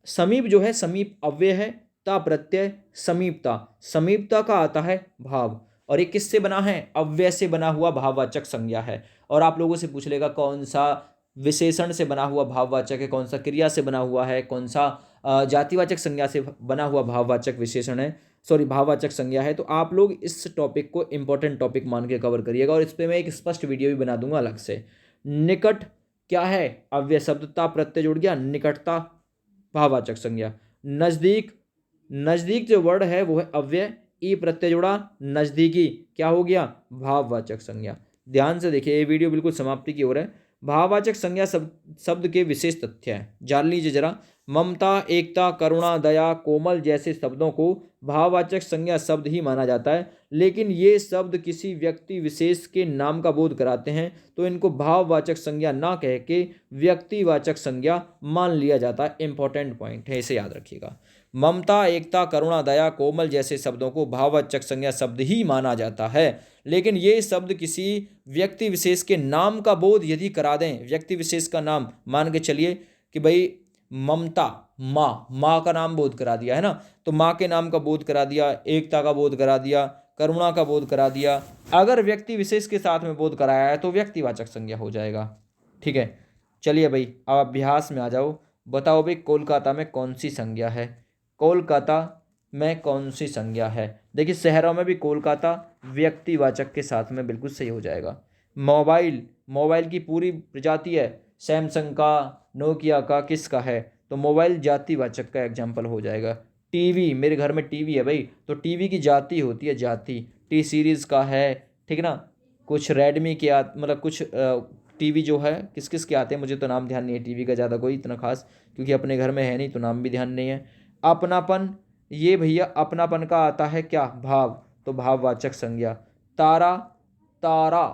समीप जो है समीप अव्यय है, ता प्रत्यय समीपता, समीपता का आता है भाव। और ये किससे बना है, अव्यय से बना हुआ भाववाचक संज्ञा है। और आप लोगों से पूछ लेगा कौन सा विशेषण से बना हुआ भाववाचक है, कौन सा क्रिया से बना हुआ है, कौन सा जातिवाचक संज्ञा से बना हुआ भाववाचक विशेषण है, सॉरी भाववाचक संज्ञा है। तो आप लोग इस टॉपिक को इंपॉर्टेंट टॉपिक मान के कवर करिएगा, और इस पर मैं एक स्पष्ट वीडियो भी बना दूंगा अलग से। निकट क्या है अव्यय शब्दता प्रत्यय जुड़ गया, निकटता भाववाचक संज्ञा। नजदीक, नजदीक जो वर्ड है वो है अव्यय, ई प्रत्यय जुड़ा, नजदीकी क्या हो गया भाववाचक संज्ञा। ध्यान से देखिए, ये वीडियो बिल्कुल समाप्ति की ओर है। भाववाचक संज्ञा शब्द के विशेष तथ्य हैं, जान लीजिए जरा। ममता, एकता, करुणा, दया, कोमल जैसे शब्दों को भाववाचक संज्ञा शब्द ही माना जाता है, लेकिन ये शब्द किसी व्यक्ति विशेष के नाम का बोध कराते हैं, तो इनको भाववाचक संज्ञा ना कह के व्यक्तिवाचक संज्ञा मान लिया जाता है। इंपॉर्टेंट पॉइंट है, इसे याद रखिएगा। ममता, एकता, करुणा, दया, कोमल जैसे शब्दों को भाववाचक संज्ञा शब्द ही माना जाता है, लेकिन ये शब्द किसी व्यक्ति विशेष के नाम का बोध यदि करा दें, व्यक्ति विशेष का नाम मान के चलिए कि भाई ममता, माँ, माँ का नाम बोध करा दिया है ना, तो माँ के नाम का बोध करा दिया, एकता का बोध करा दिया, करुणा का बोध करा दिया। अगर व्यक्ति विशेष के साथ में बोध कराया है तो व्यक्तिवाचक संज्ञा हो जाएगा। ठीक है, चलिए भाई अब अभ्यास में आ जाओ। बताओ भाई कोलकाता में कौन सी संज्ञा है, कोलकाता में कौन सी संज्ञा है। देखिए शहरों में भी कोलकाता व्यक्तिवाचक के साथ में बिल्कुल सही हो जाएगा। मोबाइल, मोबाइल की पूरी प्रजाति है, सैमसंग का, नोकिया का, किसका है, तो मोबाइल जातिवाचक का एग्जाम्पल हो जाएगा। टीवी, मेरे घर में टीवी है भाई, तो टीवी की जाति होती है जाति, टी सीरीज़ का है, ठीक है ना। कुछ रेडमी के मतलब कुछ टीवी जो है किस किस के आते हैं मुझे तो नाम ध्यान नहीं है टीवी का ज़्यादा कोई इतना खास, क्योंकि अपने घर में है नहीं तो नाम भी ध्यान नहीं है। अपनापन, ये भैया अपनापन का आता है क्या भाव, तो भाववाचक संज्ञा। तारा, तारा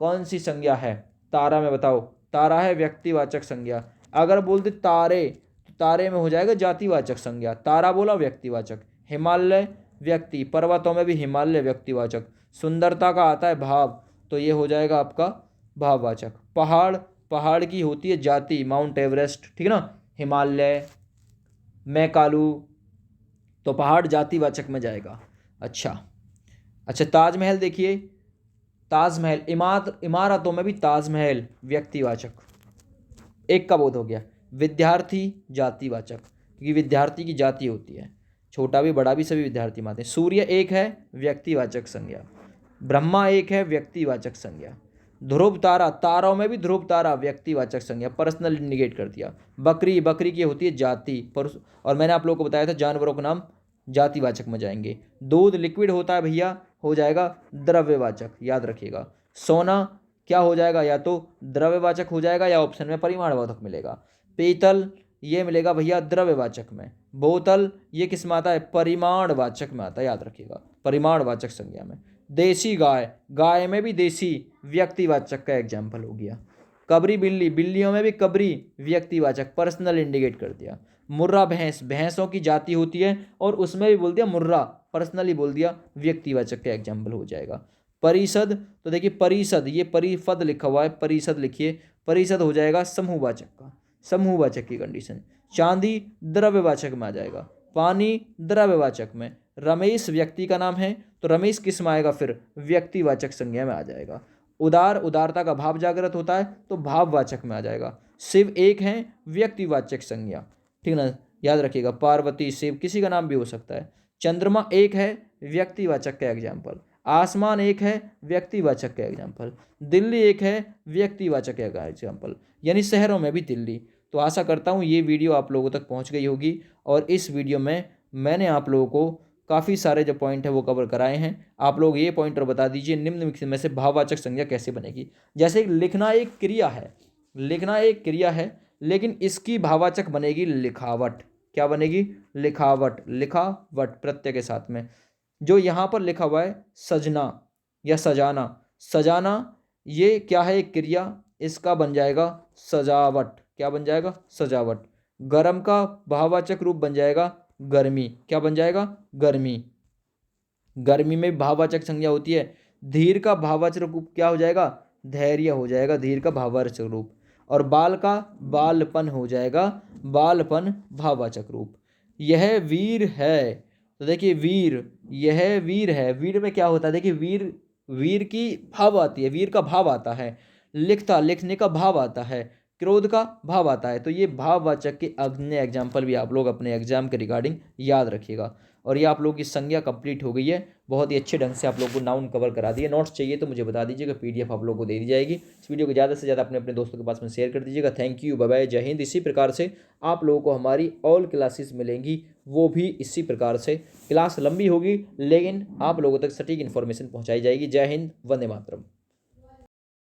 कौन सी संज्ञा है, तारा में बताओ, तारा है व्यक्तिवाचक संज्ञा। अगर बोलते तारे तो तारे में हो जाएगा जातिवाचक संज्ञा, तारा बोला व्यक्तिवाचक। हिमालय व्यक्ति, पर्वतों में भी हिमालय व्यक्तिवाचक। सुंदरता का आता है भाव, तो ये हो जाएगा आपका भाववाचक। पहाड़, पहाड़ की होती है जाति, माउंट एवरेस्ट, ठीक है ना, हिमालय, मैकालू, तो पहाड़ जातिवाचक में जाएगा। अच्छा अच्छा, ताजमहल देखिए, ताजमहल, इमारतों में भी ताजमहल व्यक्तिवाचक, एक का बोध हो गया। विद्यार्थी जातिवाचक, क्योंकि विद्यार्थी की जाति होती है, छोटा भी बड़ा भी सभी विद्यार्थी मानते हैं। सूर्य एक है व्यक्तिवाचक संज्ञा। ब्रह्मा एक है व्यक्तिवाचक संज्ञा। ध्रुव तारा, तारों में भी ध्रुव तारा व्यक्तिवाचक संज्ञा, पर्सनल इंडिकेट कर दिया। बकरी, बकरी की होती है जाति, और मैंने आप लोगों को बताया था जानवरों का नाम जातिवाचक में जाएंगे। दूध लिक्विड होता है भैया, हो जाएगा द्रव्यवाचक, याद रखिएगा। सोना क्या हो जाएगा, या तो द्रव्यवाचक हो जाएगा या ऑप्शन में परिमाणवाचक मिलेगा। पीतल ये मिलेगा भैया द्रव्यवाचक में। बोतल ये किस में आता है, परिमाणवाचक में आता है, याद रखिएगा, परिमाणवाचक संज्ञा में। देसी गाय, गाय में भी देसी व्यक्तिवाचक का एग्जाम्पल हो गया। कबरी बिल्ली, बिल्लियों में भी कबरी व्यक्तिवाचक, पर्सनल इंडिकेट कर दिया। मुर्रा भैंस, भैंसों की जाति होती है और उसमें भी बोल दिया मुर्रा, पर्सनली बोल दिया, व्यक्तिवाचक का एग्जाम्पल हो जाएगा। परिषद, तो देखिए परिषद ये परिपद लिखा हुआ है, परिषद लिखिए, परिषद हो जाएगा समूहवाचक का, समूहवाचक की कंडीशन। चांदी द्रव्यवाचक में आ जाएगा, पानी द्रव्यवाचक में। रमेश व्यक्ति का नाम है तो रमेश किस में आएगा, फिर व्यक्तिवाचक संज्ञा में आ जाएगा। उदार, उदारता का भाव जागृत होता है तो भाववाचक में आ जाएगा। शिव एक है व्यक्तिवाचक संज्ञा, ठीक ना, याद रखिएगा। पार्वती, शिव किसी का नाम भी हो सकता है। चंद्रमा एक है व्यक्तिवाचक का एग्जाम्पल। आसमान एक है व्यक्तिवाचक का एग्जाम्पल। दिल्ली एक है व्यक्तिवाचक का एग्जाम्पल, यानी शहरों में भी दिल्ली। तो आशा करता हूँ ये वीडियो आप लोगों तक पहुँच गई होगी और इस वीडियो में मैंने आप लोगों को काफ़ी सारे जो पॉइंट है वो कवर कराए हैं। आप लोग ये पॉइंट और बता दीजिए निम्न में से भाववाचक संज्ञा कैसे बनेगी। जैसे लिखना एक क्रिया है, लिखना एक क्रिया है, लेकिन इसकी भाववाचक बनेगी लिखावट। क्या बनेगी, लिखावट, लिखावट प्रत्यय के साथ में। जो यहाँ पर लिखा हुआ है सजना या सजाना, सजाना ये क्या है, एक क्रिया, इसका बन जाएगा सजावट। क्या बन जाएगा, सजावट। गर्म का भाववाचक रूप बन जाएगा गर्मी। क्या बन जाएगा, गर्मी। गर्मी में भाववाचक संज्ञा होती है। धीर का भाववाचक रूप क्या हो जाएगा, धैर्य हो जाएगा, धीर का भाववाचक रूप। और बाल का बालपन हो जाएगा, बालपन भाववाचक रूप। यह वीर है, तो देखिए वीर, यह वीर है, वीर में क्या होता है, देखिए वीर, वीर की भाव आती है, वीर का भाव आता है। लिखता, लिखने का भाव आता है। क्रोध का भाव आता है। तो ये भाववाचक के अन्य एग्जाम्पल भी आप लोग अपने एग्जाम के रिगार्डिंग याद रखिएगा। और ये आप लोगों की संज्ञा कंप्लीट हो गई है, बहुत ही अच्छे ढंग से आप लोग को नाउन कवर करा दिए। नोट्स चाहिए तो मुझे बता दीजिएगा, पीडीएफ आप लोगों को दे दी जाएगी। इस वीडियो को ज़्यादा से ज़्यादा अपने दोस्तों के पास में शेयर कर दीजिएगा। थैंक यू, बाय बाय, जय हिंद। इसी प्रकार से आप लोगों को हमारी ऑल क्लासेस मिलेंगी, वो भी इसी प्रकार से। क्लास लंबी होगी लेकिन आप लोगों तक सटीक इन्फॉर्मेशन पहुँचाई जाएगी। जय हिंद, वंदे मातरम।